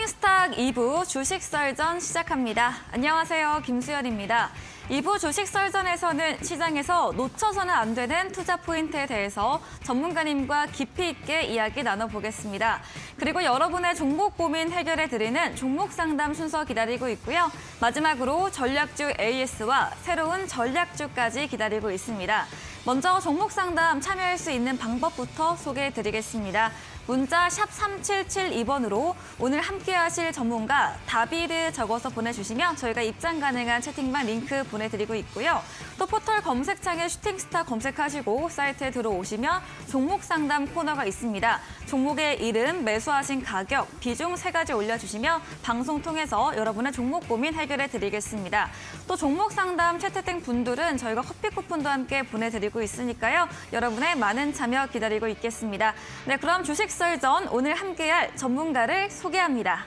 슈팅스탁 2부 주식설전 시작합니다. 안녕하세요. 김수연입니다. 2부 주식설전에서는 시장에서 놓쳐서는 안 되는 투자 포인트에 대해서 전문가님과 깊이 있게 이야기 나눠보겠습니다. 그리고 여러분의 종목 고민 해결해드리는 종목 상담 순서 기다리고 있고요. 마지막으로 전략주 AS와 새로운 전략주까지 기다리고 있습니다. 먼저 종목 상담 참여할 수 있는 방법부터 소개해드리겠습니다. 문자 샵 3772번으로 오늘 함께하실 전문가 답이를 적어서 보내주시면 저희가 입장 가능한 채팅방 링크 보내드리고 있고요. 또 포털 검색창에 슈팅스타 검색하시고 사이트에 들어오시면 종목 상담 코너가 있습니다. 종목의 이름, 매수하신 가격, 비중 3가지 올려주시면 방송 통해서 여러분의 종목 고민 해결해드리겠습니다. 또 종목 상담 채택된 분들은 저희가 커피 쿠폰도 함께 보내드리고 있으니까요. 여러분의 많은 참여 기다리고 있겠습니다. 네, 그럼 주식설전 오늘 함께할 전문가를 소개합니다.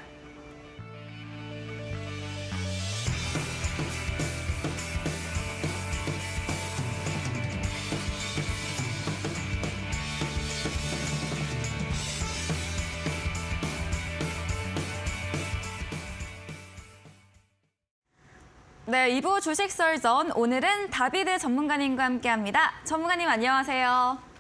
네, 2부 주식설전 오늘은 다비드 전문가님과 함께합니다. 전문가님 안녕하세요.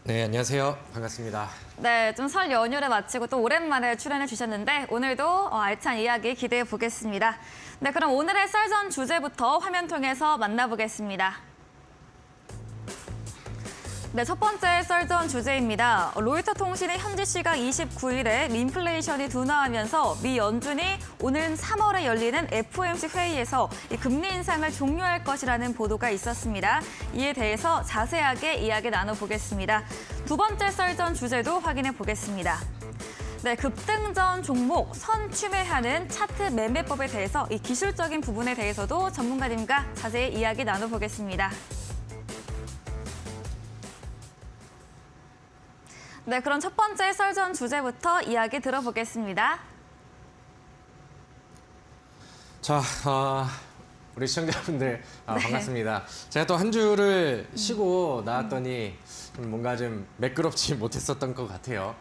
네, 안녕하세요. 반갑습니다. 네, 좀 설 연휴를 마치고 또 오랜만에 출연해 주셨는데 오늘도 알찬 이야기 기대해 보겠습니다. 네, 그럼 오늘의 썰전 주제부터 화면 통해서 만나보겠습니다. 네, 첫 번째 썰전 주제입니다. 로이터 통신이 현지 시각 29일에 민플레이션이 둔화하면서 미 연준이 오는 3월에 열리는 FOMC 회의에서 금리 인상을 종료할 것이라는 보도가 있었습니다. 이에 대해서 자세하게 이야기 나눠보겠습니다. 두 번째 썰전 주제도 확인해 보겠습니다. 네, 급등전 종목 선취매하는 차트 매매법에 대해서 이 기술적인 부분에 대해서도 전문가님과 자세히 이야기 나눠보겠습니다. 네, 그럼 첫 번째 썰전 주제부터 이야기 들어보겠습니다. 자, 우리 시청자분들 반갑습니다. 제가 또 한 주를 쉬고 나왔더니 뭔가 좀 매끄럽지 못했었던 것 같아요.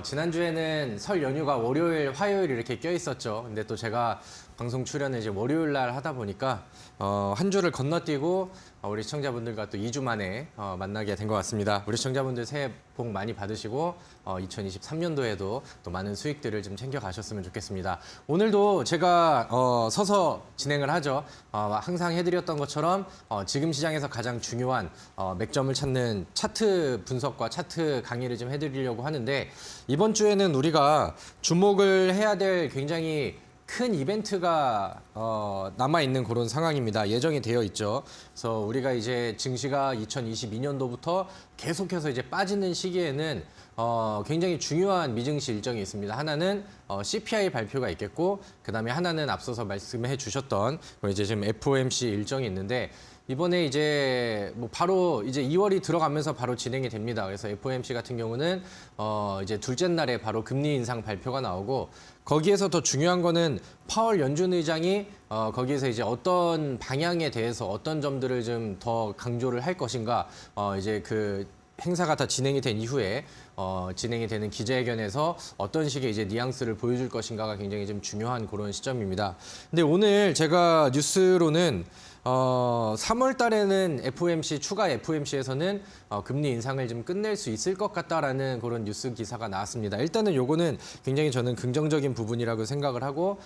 지난주에는 설 연휴가 월요일, 화요일 이렇게 껴있었죠. 근데 또 제가 방송 출연을 이제 월요일 날 하다 보니까 한 주를 건너뛰고 우리 시청자분들과 또 2주 만에 만나게 된 것 같습니다. 우리 시청자분들 새해 복 많이 받으시고 2023년도에도 또 많은 수익들을 좀 챙겨가셨으면 좋겠습니다. 오늘도 제가 서서 진행을 하죠. 항상 해드렸던 것처럼 지금 시장에서 가장 중요한 맥점을 찾는 차트 분석과 차트 강의를 좀 해드리려고 하는데 이번 주에는 우리가 주목을 해야 될 굉장히 큰 이벤트가 남아있는 그런 상황입니다. 예정이 되어 있죠. 그래서 우리가 이제 증시가 2022년도부터 계속해서 이제 빠지는 시기에는 굉장히 중요한 미증시 일정이 있습니다. 하나는 CPI 발표가 있겠고, 그다음에 하나는 앞서서 말씀해 주셨던 이제 지금 FOMC 일정이 있는데 이번에 이제 뭐 바로 이제 2월이 들어가면서 바로 진행이 됩니다. 그래서 FOMC 같은 경우는 이제 둘째 날에 바로 금리 인상 발표가 나오고 거기에서 더 중요한 거는 파월 연준 의장이 거기에서 이제 어떤 방향에 대해서 어떤 점들을 좀 더 강조를 할 것인가 이제 그 행사가 다 진행이 된 이후에 진행이 되는 기자회견에서 어떤 식의 이제 뉘앙스를 보여줄 것인가가 굉장히 좀 중요한 그런 시점입니다. 근데 오늘 제가 뉴스로는 3월 달에는 추가 FOMC에서는 금리 인상을 좀 끝낼 수 있을 것 같다라는 그런 뉴스 기사가 나왔습니다. 일단은 요거는 굉장히 저는 긍정적인 부분이라고 생각을 하고,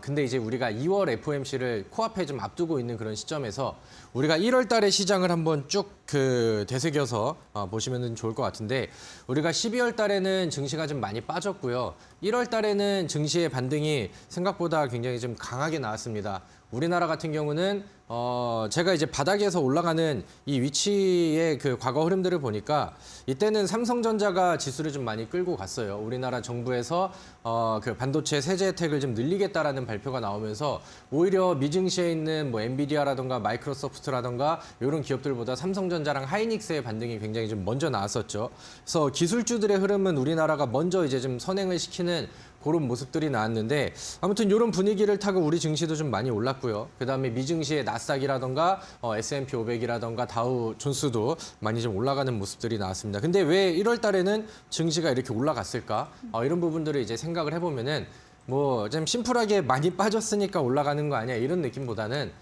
근데 이제 우리가 2월 FOMC를 코앞에 좀 앞두고 있는 그런 시점에서 우리가 1월 달에 시장을 한번 쭉 되새겨서 보시면 좋을 것 같은데, 우리가 12월 달에는 증시가 좀 많이 빠졌고요. 1월 달에는 증시의 반등이 생각보다 굉장히 좀 강하게 나왔습니다. 우리나라 같은 경우는 제가 이제 바닥에서 올라가는 이 위치의 그 과거 흐름들을 보니까 이때는 삼성전자가 지수를 좀 많이 끌고 갔어요. 우리나라 정부에서 그 반도체 세제 혜택을 좀 늘리겠다라는 발표가 나오면서 오히려 미증시에 있는 뭐 엔비디아라던가 마이크로소프트라던가 이런 기업들보다 삼성전자랑 하이닉스의 반등이 굉장히 좀 먼저 나왔었죠. 그래서 기술주들의 흐름은 우리나라가 먼저 이제 좀 선행을 시키는 그런 모습들이 나왔는데 아무튼 이런 분위기를 타고 우리 증시도 좀 많이 올랐고요. 그다음에 미증시의 나스닥이라던가 S&P 500이라던가 다우 존스도 많이 좀 올라가는 모습들이 나왔습니다. 근데 왜 1월 달에는 증시가 이렇게 올라갔을까? 이런 부분들을 이제 생각을 해보면은 뭐 좀 심플하게 많이 빠졌으니까 올라가는 거 아니야 이런 느낌보다는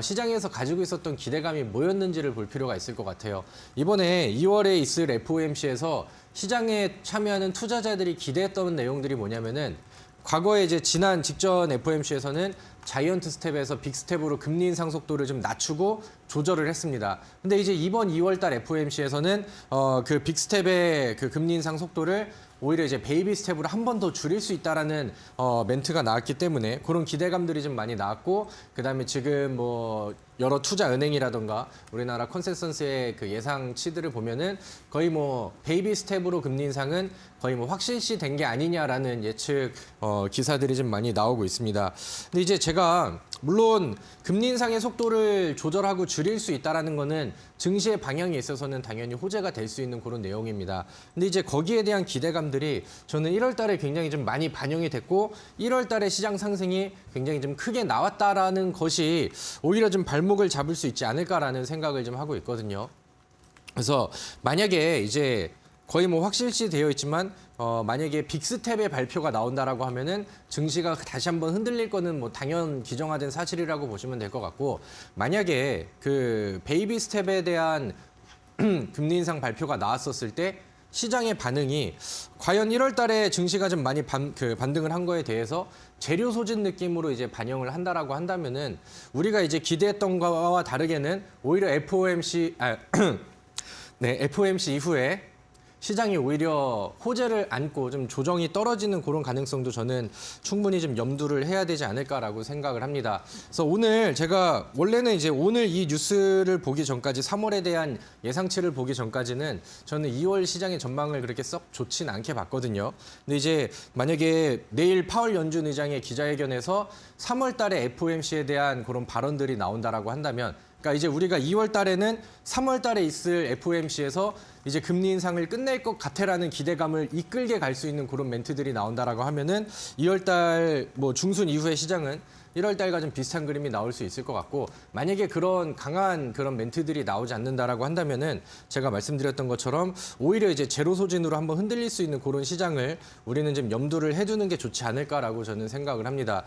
시장에서 가지고 있었던 기대감이 뭐였는지를 볼 필요가 있을 것 같아요. 이번에 2월에 있을 FOMC에서 시장에 참여하는 투자자들이 기대했던 내용들이 뭐냐면은 과거에 이제 지난 직전 FOMC에서는 자이언트 스텝에서 빅 스텝으로 금리 인상 속도를 좀 낮추고 조절을 했습니다. 근데 이제 이번 2월 달 FOMC에서는 그 빅 스텝의 그 금리 인상 속도를 오히려 이제 베이비 스텝으로 한 번 더 줄일 수 있다라는 멘트가 나왔기 때문에 그런 기대감들이 좀 많이 나왔고 그다음에 지금 뭐 여러 투자 은행이라던가 우리나라 컨센서스의 그 예상치들을 보면은 거의 뭐 베이비 스텝으로 금리 인상은 거의 뭐 확실시 된 게 아니냐라는 예측 기사들이 좀 많이 나오고 있습니다. 근데 이제 제가 물론 금리 인상의 속도를 조절하고 줄일 수 있다라는 거는 증시의 방향에 있어서는 당연히 호재가 될 수 있는 그런 내용입니다. 근데 이제 거기에 대한 기대감들이 저는 1월 달에 굉장히 좀 많이 반영이 됐고 1월 달에 시장 상승이 굉장히 좀 크게 나왔다라는 것이 오히려 좀 발목을 잡을 수 있지 않을까라는 생각을 좀 하고 있거든요. 그래서 만약에 이제 거의 뭐 확실시 되어 있지만 만약에 빅스텝의 발표가 나온다라고 하면은 증시가 다시 한번 흔들릴 거는 뭐 당연 기정화된 사실이라고 보시면 될 것 같고 만약에 그 베이비 스텝에 대한 금리 인상 발표가 나왔었을 때 시장의 반응이 과연 1월 달에 증시가 좀 많이 반등을 한 거에 대해서 재료 소진 느낌으로 이제 반영을 한다라고 한다면은 우리가 이제 기대했던 거와 다르게는 오히려 FOMC 이후에 시장이 오히려 호재를 안고 좀 조정이 떨어지는 그런 가능성도 저는 충분히 좀 염두를 해야 되지 않을까라고 생각을 합니다. 그래서 오늘 제가 원래는 이제 오늘 이 뉴스를 보기 전까지 3월에 대한 예상치를 보기 전까지는 저는 2월 시장의 전망을 그렇게 썩 좋진 않게 봤거든요. 근데 이제 만약에 내일 파월 연준 의장의 기자회견에서 3월 달에 FOMC에 대한 그런 발언들이 나온다라고 한다면 그러니까 이제 우리가 2월 달에는 3월 달에 있을 FOMC에서 이제 금리 인상을 끝낼 것 같아라는 기대감을 이끌게 갈 수 있는 그런 멘트들이 나온다라고 하면은 2월 달 뭐 중순 이후의 시장은 1월 달과 좀 비슷한 그림이 나올 수 있을 것 같고 만약에 그런 강한 그런 멘트들이 나오지 않는다라고 한다면은 제가 말씀드렸던 것처럼 오히려 이제 제로 소진으로 한번 흔들릴 수 있는 그런 시장을 우리는 좀 염두를 해두는 게 좋지 않을까라고 저는 생각을 합니다.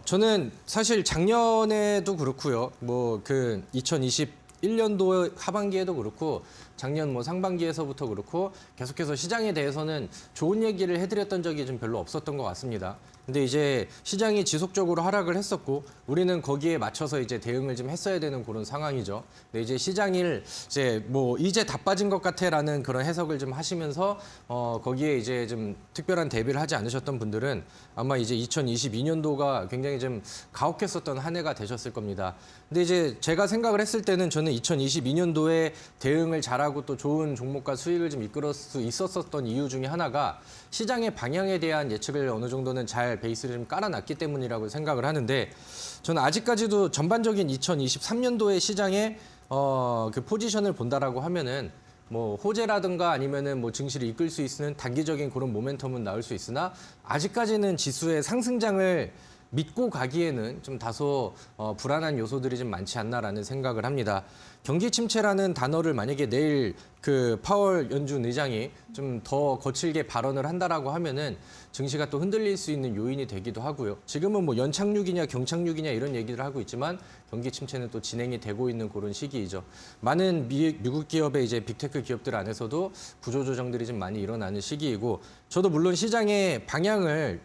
저는 사실 작년에도 그렇고요. 뭐 그 2021년도 하반기에도 그렇고 작년 뭐 상반기에서부터 그렇고 계속해서 시장에 대해서는 좋은 얘기를 해드렸던 적이 좀 별로 없었던 것 같습니다. 근데 이제 시장이 지속적으로 하락을 했었고 우리는 거기에 맞춰서 이제 대응을 좀 했어야 되는 그런 상황이죠. 근데 이제 시장을 이제 뭐 이제 다 빠진 것 같아라는 그런 해석을 좀 하시면서 거기에 이제 좀 특별한 대비를 하지 않으셨던 분들은 아마 이제 2022년도가 굉장히 좀 가혹했었던 한 해가 되셨을 겁니다. 근데 이제 제가 생각을 했을 때는 저는 2022년도에 대응을 잘하고 또 좋은 종목과 수익을 좀 이끌을 수 있었던 이유 중에 하나가 시장의 방향에 대한 예측을 어느 정도는 잘 베이스를 좀 깔아놨기 때문이라고 생각을 하는데 저는 아직까지도 전반적인 2023년도의 시장의 그 포지션을 본다라고 하면은 뭐 호재라든가 아니면은 뭐 증시를 이끌 수 있는 단기적인 그런 모멘텀은 나올 수 있으나 아직까지는 지수의 상승장을 믿고 가기에는 좀 다소 불안한 요소들이 좀 많지 않나라는 생각을 합니다. 경기 침체라는 단어를 만약에 내일 그 파월 연준 의장이 좀 더 거칠게 발언을 한다라고 하면은 증시가 또 흔들릴 수 있는 요인이 되기도 하고요. 지금은 뭐 연착륙이냐 경착륙이냐 이런 얘기를 하고 있지만 경기 침체는 또 진행이 되고 있는 그런 시기이죠. 많은 미국 기업의 이제 빅테크 기업들 안에서도 구조 조정들이 좀 많이 일어나는 시기이고 저도 물론 시장의 방향이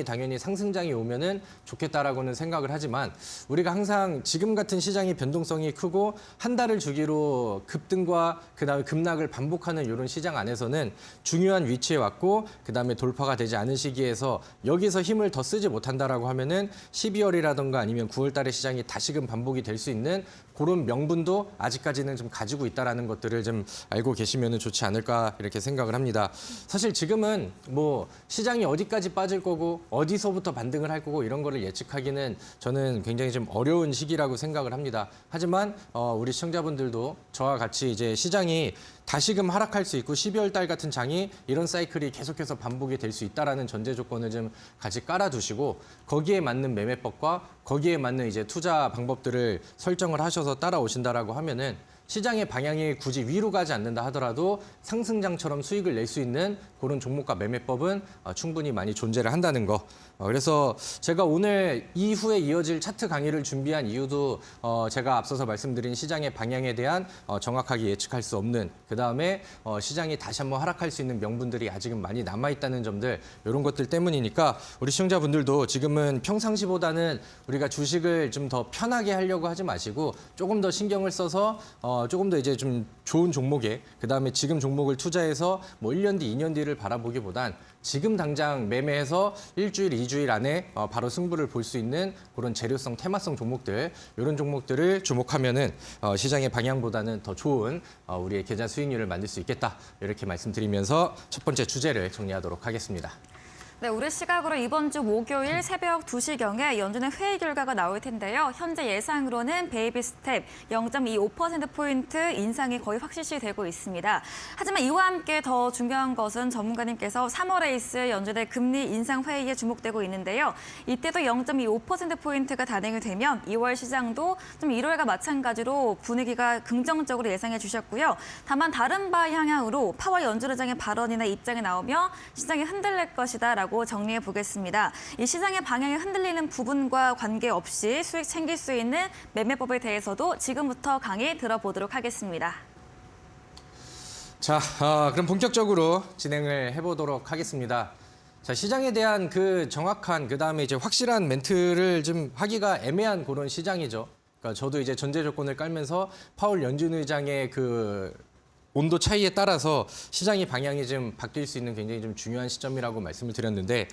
당연히 상승장이 오면은 좋겠다라고는 생각을 하지만 우리가 항상 지금 같은 시장의 변동성이 크고 한 달을 주기로 급등과 그다음에 급락을 반복하는 이런 시장 안에서는 중요한 위치에 왔고 그다음에 돌파가 되지 않은 시기에서 여기서 힘을 더 쓰지 못한다라고 하면은 12월이라든가 아니면 9월 달에 시장이 다시금 반복이 될 수 있는 그런 명분도 아직까지는 좀 가지고 있다라는 것들을 좀 알고 계시면 좋지 않을까 이렇게 생각을 합니다. 사실 지금은 뭐 시장이 어디까지 빠질 거고 어디서부터 반등을 할 거고 이런 거를 예측하기는 저는 굉장히 좀 어려운 시기라고 생각을 합니다. 하지만 우리 시청자분들도 저와 같이 이제 시장이 다시금 하락할 수 있고 12월 달 같은 장이 이런 사이클이 계속해서 반복이 될 수 있다라는 전제 조건을 좀 같이 깔아두시고 거기에 맞는 매매법과 거기에 맞는 이제 투자 방법들을 설정을 하셔서 따라오신다라고 하면은 시장의 방향이 굳이 위로 가지 않는다 하더라도 상승장처럼 수익을 낼 수 있는 그런 종목과 매매법은 충분히 많이 존재를 한다는 거. 그래서 제가 오늘 이후에 이어질 차트 강의를 준비한 이유도 제가 앞서서 말씀드린 시장의 방향에 대한 정확하게 예측할 수 없는, 그다음에 시장이 다시 한번 하락할 수 있는 명분들이 아직은 많이 남아있다는 점들, 이런 것들 때문이니까 우리 시청자분들도 지금은 평상시보다는 우리가 주식을 좀 더 편하게 하려고 하지 마시고 조금 더 신경을 써서 조금 더 이제 좀 좋은 종목에, 그다음에 지금 종목을 투자해서 뭐 1년 뒤, 2년 뒤를 바라보기보단 지금 당장 매매해서 일주일, 2주일 안에 바로 승부를 볼 수 있는 그런 재료성, 테마성 종목들, 이런 종목들을 주목하면은 시장의 방향보다는 더 좋은 우리의 계좌 수익률을 만들 수 있겠다. 이렇게 말씀드리면서 첫 번째 주제를 정리하도록 하겠습니다. 네, 우리 시각으로 이번 주 목요일 새벽 2시경에 연준의 회의 결과가 나올 텐데요. 현재 예상으로는 베이비 스텝 0.25%포인트 인상이 거의 확실시 되고 있습니다. 하지만 이와 함께 더 중요한 것은 전문가님께서 3월에 있을 연준의 금리 인상 회의에 주목되고 있는데요. 이때도 0.25%포인트가 단행이 되면 2월 시장도 좀 1월과 마찬가지로 분위기가 긍정적으로 예상해 주셨고요. 다만 다른 방향으로 파월 연준의장의 발언이나 입장이 나오며 시장이 흔들릴 것이다 라고 정리해 보겠습니다. 이 시장의 방향이 흔들리는 부분과 관계없이 수익 챙길 수 있는 매매법에 대해서도 지금부터 강의 들어보도록 하겠습니다. 자, 그럼 본격적으로 진행을 해보도록 하겠습니다. 자, 시장에 대한 그 정확한, 그다음에 이제 확실한 멘트를 좀 하기가 애매한 그런 시장이죠. 그러니까 저도 이제 전제 조건을 깔면서 파월 연준 의장의 그 온도 차이에 따라서 시장의 방향이 좀 바뀔 수 있는 굉장히 좀 중요한 시점이라고 말씀을 드렸는데,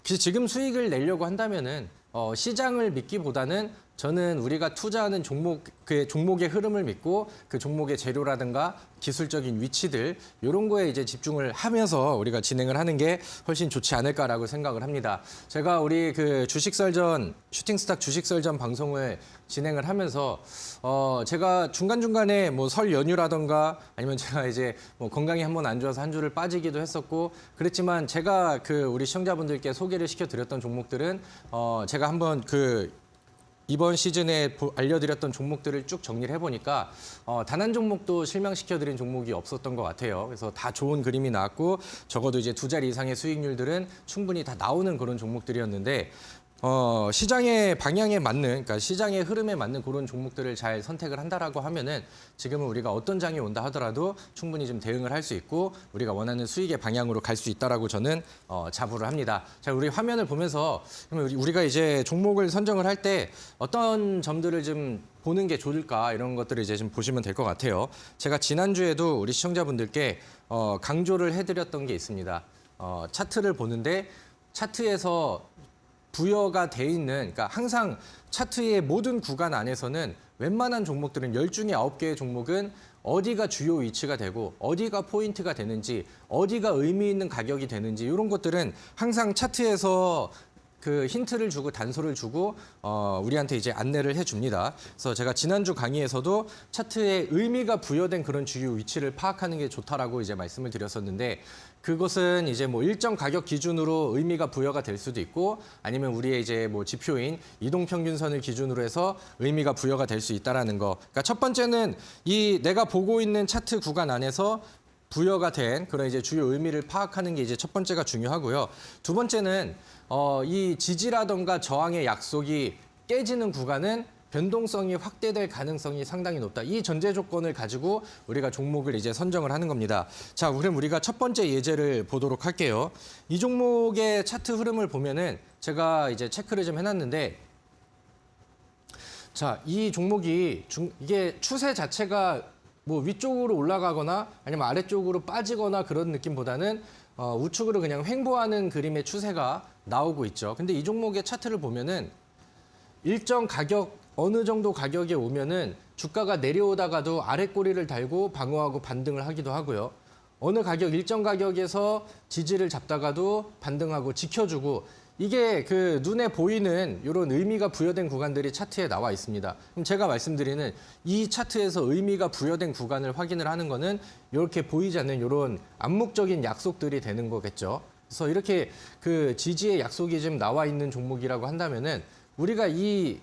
지금 수익을 내려고 한다면은 시장을 믿기보다는 저는 우리가 투자하는 종목, 그 종목의 흐름을 믿고 그 종목의 재료라든가 기술적인 위치들, 이런 거에 이제 집중을 하면서 우리가 진행을 하는 게 훨씬 좋지 않을까라고 생각을 합니다. 제가 우리 그 주식설전, 슈팅스탁 주식설전 방송을 진행을 하면서 제가 중간중간에 뭐 설 연휴라든가 아니면 제가 이제 뭐 건강이 한번 안 좋아서 한 주를 빠지기도 했었고 그랬지만, 제가 그 우리 시청자분들께 소개를 시켜드렸던 종목들은 제가 한번 그 이번 시즌에 알려드렸던 종목들을 쭉 정리를 해보니까 단 한 종목도 실망시켜드린 종목이 없었던 것 같아요. 그래서 다 좋은 그림이 나왔고 적어도 이제 2자리 이상의 수익률들은 충분히 다 나오는 그런 종목들이었는데, 시장의 방향에 맞는, 그러니까 시장의 흐름에 맞는 그런 종목들을 잘 선택을 한다라고 하면은 지금은 우리가 어떤 장이 온다 하더라도 충분히 좀 대응을 할 수 있고 우리가 원하는 수익의 방향으로 갈 수 있다라고 저는 자부를 합니다. 자, 우리 화면을 보면서 우리가 이제 종목을 선정을 할 때 어떤 점들을 좀 보는 게 좋을까, 이런 것들을 이제 좀 보시면 될 것 같아요. 제가 지난주에도 우리 시청자분들께 강조를 해드렸던 게 있습니다. 차트를 보는데 차트에서 부여가 돼 있는, 그러니까 항상 차트의 모든 구간 안에서는 웬만한 종목들은 10중에 9개의 종목은 어디가 주요 위치가 되고 어디가 포인트가 되는지, 어디가 의미 있는 가격이 되는지, 이런 것들은 항상 차트에서 그 힌트를 주고 단서를 주고 우리한테 이제 안내를 해줍니다. 그래서 제가 지난주 강의에서도 차트에 의미가 부여된 그런 주요 위치를 파악하는 게 좋다라고 이제 말씀을 드렸었는데, 그것은 이제 뭐 일정 가격 기준으로 의미가 부여가 될 수도 있고, 아니면 우리의 이제 뭐 지표인 이동평균선을 기준으로 해서 의미가 부여가 될 수 있다라는 거. 그러니까 첫 번째는 이 내가 보고 있는 차트 구간 안에서 부여가 된 그런 이제 주요 의미를 파악하는 게 이제 첫 번째가 중요하고요. 두 번째는 이 지지라던가 저항의 약속이 깨지는 구간은 변동성이 확대될 가능성이 상당히 높다. 이 전제 조건을 가지고 우리가 종목을 이제 선정을 하는 겁니다. 자, 그럼 우리가 첫 번째 예제를 보도록 할게요. 이 종목의 차트 흐름을 보면은 제가 이제 체크를 좀 해놨는데, 자, 이 종목이 이게 추세 자체가 뭐 위쪽으로 올라가거나 아니면 아래쪽으로 빠지거나 그런 느낌보다는 우측으로 그냥 횡보하는 그림의 추세가 나오고 있죠. 근데 이 종목의 차트를 보면은 일정 가격, 어느 정도 가격에 오면은 주가가 내려오다가도 아래 꼬리를 달고 방어하고 반등을 하기도 하고요. 어느 가격, 일정 가격에서 지지를 잡다가도 반등하고 지켜주고, 이게 그 눈에 보이는 이런 의미가 부여된 구간들이 차트에 나와 있습니다. 그럼 제가 말씀드리는 이 차트에서 의미가 부여된 구간을 확인을 하는 거는 이렇게 보이지 않는 이런 암묵적인 약속들이 되는 거겠죠. 그래서 이렇게 그 지지의 약속이 좀 나와 있는 종목이라고 한다면은 우리가 이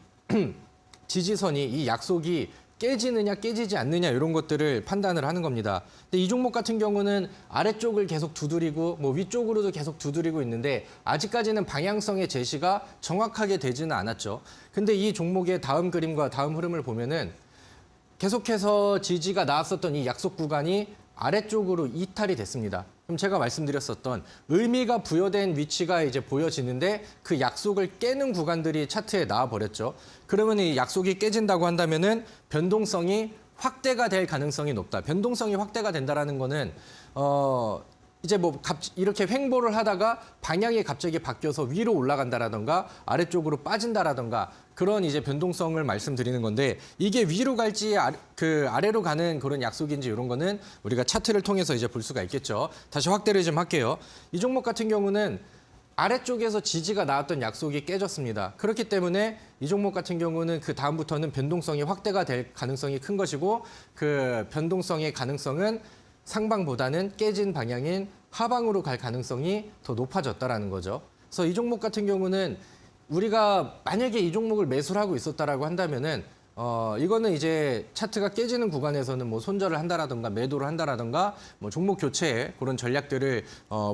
지지선이, 이 약속이 깨지느냐 깨지지 않느냐 이런 것들을 판단을 하는 겁니다. 근데 이 종목 같은 경우는 아래쪽을 계속 두드리고 뭐 위쪽으로도 계속 두드리고 있는데 아직까지는 방향성의 제시가 정확하게 되지는 않았죠. 근데 이 종목의 다음 그림과 다음 흐름을 보면은 계속해서 지지가 나왔었던 이 약속 구간이 아래쪽으로 이탈이 됐습니다. 그럼 제가 말씀드렸었던 의미가 부여된 위치가 이제 보여지는데 그 약속을 깨는 구간들이 차트에 나와 버렸죠. 그러면 이 약속이 깨진다고 한다면은 변동성이 확대가 될 가능성이 높다. 변동성이 확대가 된다라는 거는 이제 뭐 이렇게 횡보를 하다가 방향이 갑자기 바뀌어서 위로 올라간다라던가 아래쪽으로 빠진다라던가 그런 이제 변동성을 말씀드리는 건데 이게 위로 갈지 아래로 가는 그런 약속인지 이런 거는 우리가 차트를 통해서 이제 볼 수가 있겠죠. 다시 확대를 좀 할게요. 이 종목 같은 경우는 아래쪽에서 지지가 나왔던 약속이 깨졌습니다. 그렇기 때문에 이 종목 같은 경우는 그 다음부터는 변동성이 확대가 될 가능성이 큰 것이고 그 변동성의 가능성은 상방보다는 깨진 방향인 하방으로 갈 가능성이 더 높아졌다라는 거죠. 그래서 이 종목 같은 경우는 우리가 만약에 이 종목을 매수를 하고 있었다라고 한다면은 이거는 이제 차트가 깨지는 구간에서는 뭐 손절을 한다라든가 매도를 한다라든가 뭐 종목 교체 그런 전략들을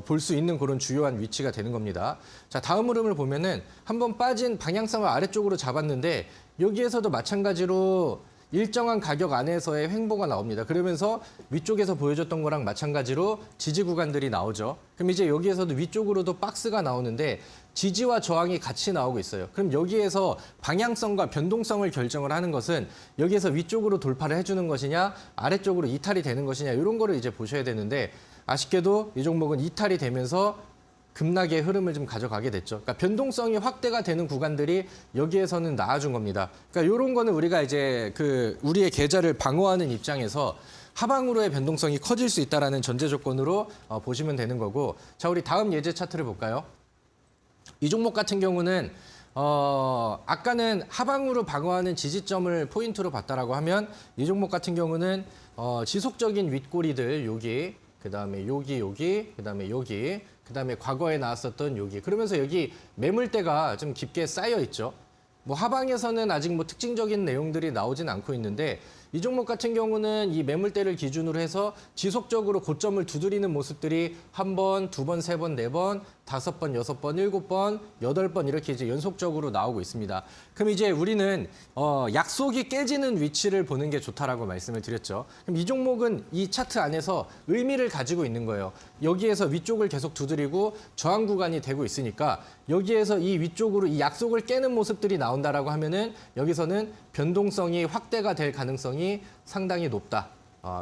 볼 수 있는 그런 주요한 위치가 되는 겁니다. 자, 다음 흐름을 보면은 한번 빠진 방향성을 아래쪽으로 잡았는데 여기에서도 마찬가지로 일정한 가격 안에서의 횡보가 나옵니다. 그러면서 위쪽에서 보여줬던 거랑 마찬가지로 지지 구간들이 나오죠. 그럼 이제 여기에서도 위쪽으로도 박스가 나오는데 지지와 저항이 같이 나오고 있어요. 그럼 여기에서 방향성과 변동성을 결정을 하는 것은 여기에서 위쪽으로 돌파를 해주는 것이냐 아래쪽으로 이탈이 되는 것이냐 이런 거를 이제 보셔야 되는데 아쉽게도 이 종목은 이탈이 되면서 급락의 흐름을 좀 가져가게 됐죠. 그러니까 변동성이 확대가 되는 구간들이 여기에서는 나와준 겁니다. 그러니까 이런 거는 우리가 이제 우리의 계좌를 방어하는 입장에서 하방으로의 변동성이 커질 수 있다라는 전제 조건으로 보시면 되는 거고. 자, 우리 다음 예제 차트를 볼까요? 이 종목 같은 경우는 아까는 하방으로 방어하는 지지점을 포인트로 봤다라고 하면 이 종목 같은 경우는 지속적인 윗꼬리들 여기 그다음에 여기 그다음에 여기 그다음에 과거에 나왔었던 여기 그러면서 여기 매물대가 좀 깊게 쌓여 있죠. 뭐 하방에서는 아직 뭐 특징적인 내용들이 나오진 않고 있는데 이 종목 같은 경우는 이 매물대를 기준으로 해서 지속적으로 고점을 두드리는 모습들이 한 번, 두 번, 세 번, 네 번, 다섯 번, 여섯 번, 일곱 번, 여덟 번 이렇게 이제 연속적으로 나오고 있습니다. 그럼 이제 우리는 약속이 깨지는 위치를 보는 게 좋다라고 말씀을 드렸죠. 그럼 이 종목은 이 차트 안에서 의미를 가지고 있는 거예요. 여기에서 위쪽을 계속 두드리고 저항 구간이 되고 있으니까 여기에서 이 위쪽으로 이 약속을 깨는 모습들이 나온다라고 하면은 여기서는 변동성이 확대가 될 가능성이 상당히 높다.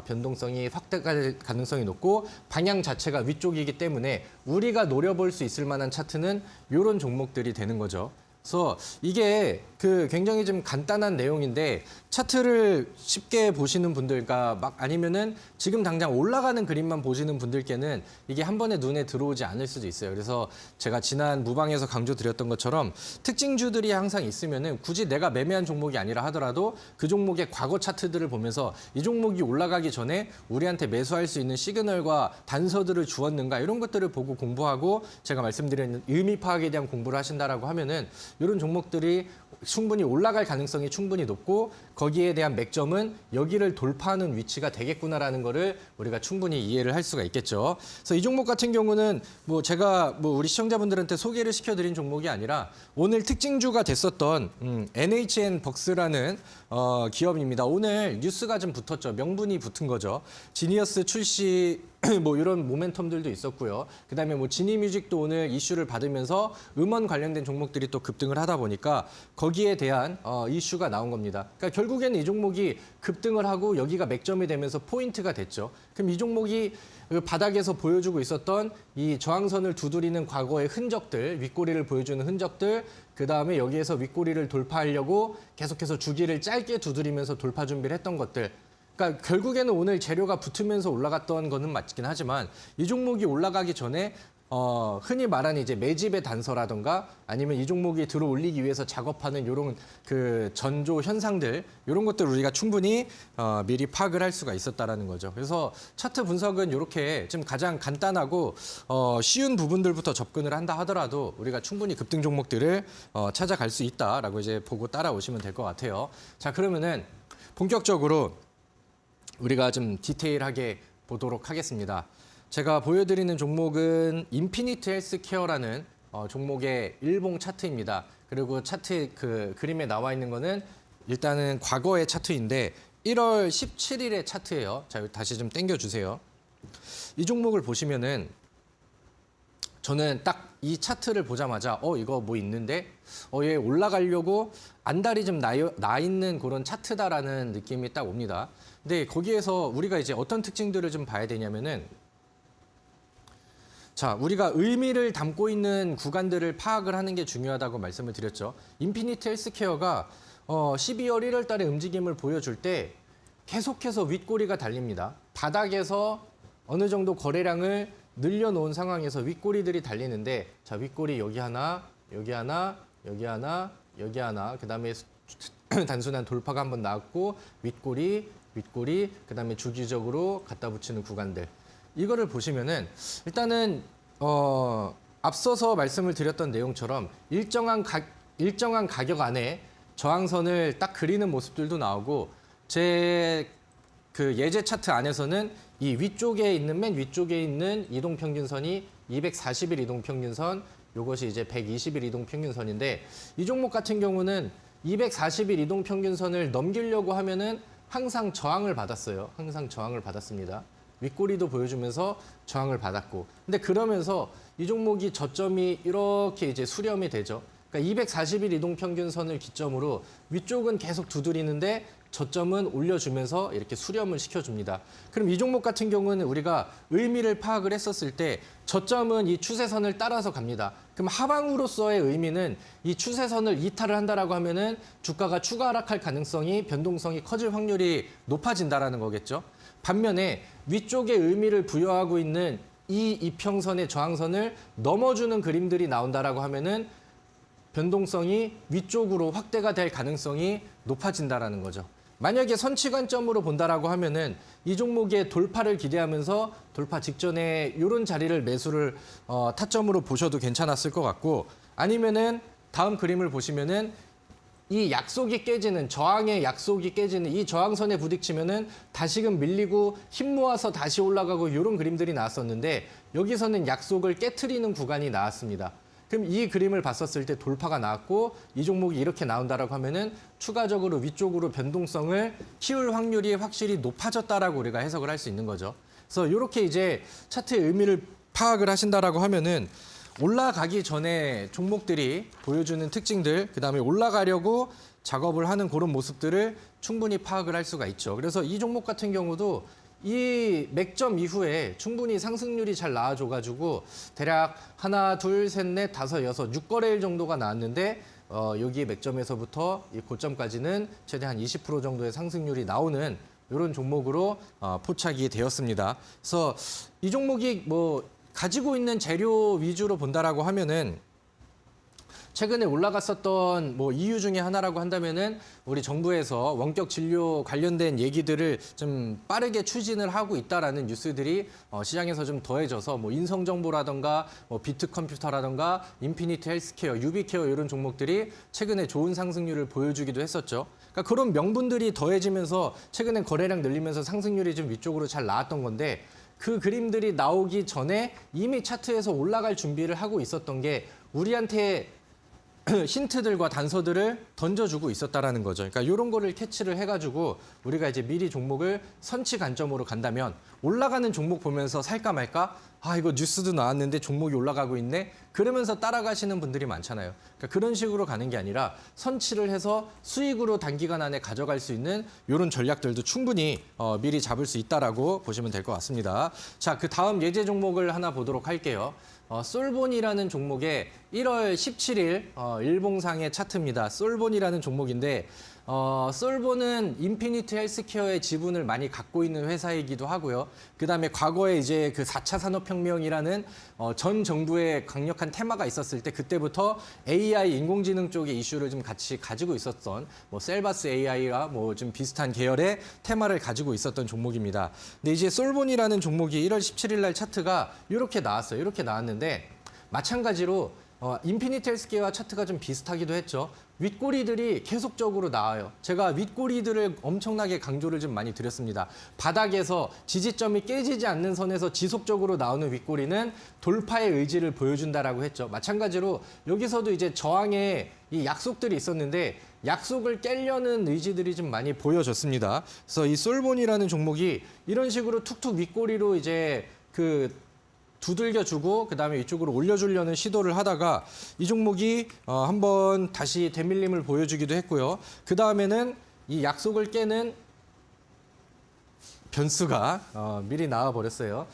변동성이 확대가 될 가능성이 높고 방향 자체가 위쪽이기 때문에 우리가 노려볼 수 있을 만한 차트는 이런 종목들이 되는 거죠. 그래서 이게 굉장히 좀 간단한 내용인데 차트를 쉽게 보시는 분들과 막 아니면은 지금 당장 올라가는 그림만 보시는 분들께는 이게 한 번에 눈에 들어오지 않을 수도 있어요. 그래서 제가 지난 무방에서 강조드렸던 것처럼 특징주들이 항상 있으면은 굳이 내가 매매한 종목이 아니라 하더라도 그 종목의 과거 차트들을 보면서 이 종목이 올라가기 전에 우리한테 매수할 수 있는 시그널과 단서들을 주었는가 이런 것들을 보고 공부하고 제가 말씀드린 의미 파악에 대한 공부를 하신다라고 하면은 이런 종목들이 충분히 올라갈 가능성이 충분히 높고 거기에 대한 맥점은 여기를 돌파하는 위치가 되겠구나라는 거를 우리가 충분히 이해를 할 수가 있겠죠. 그래서 이 종목 같은 경우는 뭐 제가 뭐 우리 시청자분들한테 소개를 시켜드린 종목이 아니라 오늘 특징주가 됐었던 NHN 벅스라는 기업입니다. 오늘 뉴스가 좀 붙었죠. 명분이 붙은 거죠. 지니어스 출시 뭐 이런 모멘텀들도 있었고요. 그다음에 뭐 지니뮤직도 오늘 이슈를 받으면서 음원 관련된 종목들이 또 급등을 하다 보니까 거기에 대한 이슈가 나온 겁니다. 그러니까 결국에는 이 종목이 급등을 하고 여기가 맥점이 되면서 포인트가 됐죠. 그럼 이 종목이 그 바닥에서 보여주고 있었던 이 저항선을 두드리는 과거의 흔적들, 윗꼬리를 보여주는 흔적들, 그다음에 여기에서 윗꼬리를 돌파하려고 계속해서 주기를 짧게 두드리면서 돌파 준비를 했던 것들. 그러니까 결국에는 오늘 재료가 붙으면서 올라갔던 거는 맞긴 하지만 이 종목이 올라가기 전에 흔히 말하는 이제 매집의 단서라던가 아니면 이 종목이 들어 올리기 위해서 작업하는 이런 전조 현상들 이런 것들을 우리가 충분히 미리 파악을 할 수가 있었다라는 거죠. 그래서 차트 분석은 이렇게 좀 가장 간단하고 쉬운 부분들부터 접근을 한다 하더라도 우리가 충분히 급등 종목들을 찾아갈 수 있다라고 이제 보고 따라오시면 될 것 같아요. 자, 그러면은 본격적으로 우리가 좀 디테일하게 보도록 하겠습니다. 제가 보여드리는 종목은 인피니트 헬스케어라는 종목의 일봉 차트입니다. 그리고 차트 그 그림에 나와 있는 거는 일단은 과거의 차트인데 1월 17일의 차트예요. 자, 다시 좀 당겨주세요. 이 종목을 보시면은 저는 딱 이 차트를 보자마자 이거 뭐 있는데 얘 올라가려고 안달이 좀 나 있는 그런 차트다라는 느낌이 딱 옵니다. 근데 거기에서 우리가 이제 어떤 특징들을 좀 봐야 되냐면은 자, 우리가 의미를 담고 있는 구간들을 파악을 하는 게 중요하다고 말씀을 드렸죠. 인피니트 헬스케어가 12월 1월 달에 움직임을 보여줄 때 계속해서 윗꼬리가 달립니다. 바닥에서 어느 정도 거래량을 늘려놓은 상황에서 윗꼬리들이 달리는데 자, 윗꼬리 여기 하나, 여기 하나, 여기 하나, 여기 하나, 그다음에 단순한 돌파가 한번 나왔고 윗꼬리, 윗꼬리, 그다음에 주기적으로 갖다 붙이는 구간들. 이거를 보시면은 일단은 앞서서 말씀을 드렸던 내용처럼 일정한 가격 안에 저항선을 딱 그리는 모습들도 나오고 제 그 예제 차트 안에서는 이 위쪽에 있는 맨 위쪽에 있는 이동 평균선이 240일 이동 평균선, 요것이 이제 120일 이동 평균선인데 이 종목 같은 경우는 240일 이동 평균선을 넘기려고 하면은 항상 저항을 받았어요. 항상 저항을 받았습니다. 윗꼬리도 보여주면서 저항을 받았고. 근데 그러면서 이 종목이 저점이 이렇게 이제 수렴이 되죠. 그러니까 240일 이동 평균선을 기점으로 위쪽은 계속 두드리는데 저점은 올려주면서 이렇게 수렴을 시켜줍니다. 그럼 이 종목 같은 경우는 우리가 의미를 파악을 했었을 때 저점은 이 추세선을 따라서 갑니다. 그럼 하방으로서의 의미는 이 추세선을 이탈을 한다라고 하면은 주가가 추가 하락할 가능성이 변동성이 커질 확률이 높아진다라는 거겠죠. 반면에 위쪽에 의미를 부여하고 있는 이 이평선의 저항선을 넘어주는 그림들이 나온다라고 하면은 변동성이 위쪽으로 확대가 될 가능성이 높아진다라는 거죠. 만약에 선취 관점으로 본다라고 하면은 이 종목의 돌파를 기대하면서 돌파 직전에 이런 자리를 매수를 타점으로 보셔도 괜찮았을 것 같고, 아니면은 다음 그림을 보시면은 이 약속이 깨지는, 저항의 약속이 깨지는 이 저항선에 부딪히면은 다시금 밀리고 힘 모아서 다시 올라가고 이런 그림들이 나왔었는데 여기서는 약속을 깨트리는 구간이 나왔습니다. 그럼 이 그림을 봤었을 때 돌파가 나왔고 이 종목이 이렇게 나온다라고 하면은 추가적으로 위쪽으로 변동성을 키울 확률이 확실히 높아졌다라고 우리가 해석을 할 수 있는 거죠. 그래서 이렇게 이제 차트의 의미를 파악을 하신다라고 하면은 올라가기 전에 종목들이 보여주는 특징들, 그다음에 올라가려고 작업을 하는 그런 모습들을 충분히 파악을 할 수가 있죠. 그래서 이 종목 같은 경우도 이 맥점 이후에 충분히 상승률이 잘 나와줘가지고 대략 하나, 둘, 셋, 넷, 다섯, 여섯, 6거래일 정도가 나왔는데 여기 맥점에서부터 이 고점까지는 최대한 20% 정도의 상승률이 나오는 이런 종목으로 포착이 되었습니다. 그래서 이 종목이 뭐 가지고 있는 재료 위주로 본다라고 하면은 최근에 올라갔었던 뭐 이유 중에 하나라고 한다면은 우리 정부에서 원격 진료 관련된 얘기들을 좀 빠르게 추진을 하고 있다라는 뉴스들이 시장에서 좀 더해져서 뭐 인성정보라던가 뭐 비트컴퓨터라던가 인피니트 헬스케어, 유비케어 이런 종목들이 최근에 좋은 상승률을 보여주기도 했었죠. 그러니까 그런 명분들이 더해지면서 최근에 거래량 늘리면서 상승률이 좀 위쪽으로 잘 나왔던 건데 그 그림들이 나오기 전에 이미 차트에서 올라갈 준비를 하고 있었던 게 우리한테 힌트들과 단서들을 던져주고 있었다라는 거죠. 그러니까 이런 거를 캐치를 해가지고 우리가 이제 미리 종목을 선취 관점으로 간다면 올라가는 종목 보면서 살까 말까? 아, 이거 뉴스도 나왔는데 종목이 올라가고 있네? 그러면서 따라가시는 분들이 많잖아요. 그러니까 그런 식으로 가는 게 아니라 선취를 해서 수익으로 단기간 안에 가져갈 수 있는 이런 전략들도 충분히 미리 잡을 수 있다라고 보시면 될 것 같습니다. 자, 그 다음 예제 종목을 하나 보도록 할게요. 솔본이라는 종목의 1월 17일 일봉상의 차트입니다. 솔본이라는 종목인데 솔본은 인피니트 헬스케어의 지분을 많이 갖고 있는 회사이기도 하고요. 그다음에 과거에 이제 그 4차 산업혁명이라는 전 정부의 강력한 테마가 있었을 때 그때부터 AI 인공지능 쪽의 이슈를 좀 같이 가지고 있었던 뭐 셀바스 AI와 뭐 좀 비슷한 계열의 테마를 가지고 있었던 종목입니다. 근데 이제 솔본이라는 종목이 1월 17일 날 차트가 이렇게 나왔어요. 이렇게 나왔는데 마찬가지로 인피니트 헬스케어와 차트가 좀 비슷하기도 했죠. 윗꼬리들이 계속적으로 나와요. 제가 윗꼬리들을 엄청나게 강조를 좀 많이 드렸습니다. 바닥에서 지지점이 깨지지 않는 선에서 지속적으로 나오는 윗꼬리는 돌파의 의지를 보여준다라고 했죠. 마찬가지로 여기서도 이제 저항의 이 약속들이 있었는데 약속을 깨려는 의지들이 좀 많이 보여졌습니다. 그래서 이 솔본이라는 종목이 이런 식으로 툭툭 윗꼬리로 이제 두들겨주고 그다음에 이쪽으로 올려주려는 시도를 하다가 이 종목이 한번 다시 대밀림을 보여주기도 했고요. 그다음에는 이 약속을 깨는 변수가 미리 나와 버렸어요.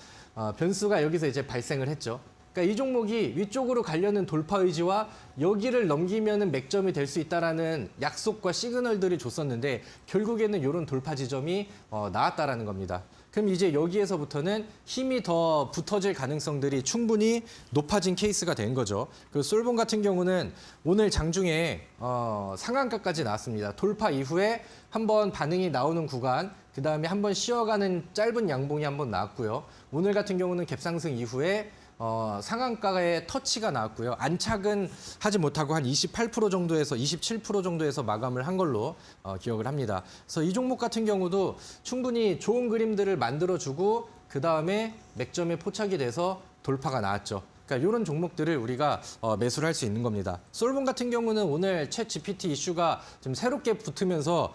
변수가 여기서 이제 발생을 했죠. 그러니까 이 종목이 위쪽으로 가려는 돌파 의지와 여기를 넘기면은 맥점이 될 수 있다라는 약속과 시그널들이 줬었는데 결국에는 이런 돌파 지점이 나왔다라는 겁니다. 그럼 이제 여기에서부터는 힘이 더 붙어질 가능성들이 충분히 높아진 케이스가 된 거죠. 그 솔본 같은 경우는 오늘 장중에 상한가까지 나왔습니다. 돌파 이후에 한번 반응이 나오는 구간, 그 다음에 한번 쉬어가는 짧은 양봉이 한번 나왔고요. 오늘 같은 경우는 갭상승 이후에 상한가의 터치가 나왔고요. 안착은 하지 못하고 한 28% 정도에서 27% 정도에서 마감을 한 걸로 기억을 합니다. 그래서 이 종목 같은 경우도 충분히 좋은 그림들을 만들어주고 그 다음에 맥점에 포착이 돼서 돌파가 나왔죠. 그러니까 이런 종목들을 우리가 매수를 할 수 있는 겁니다. 솔본 같은 경우는 오늘 챗 GPT 이슈가 좀 새롭게 붙으면서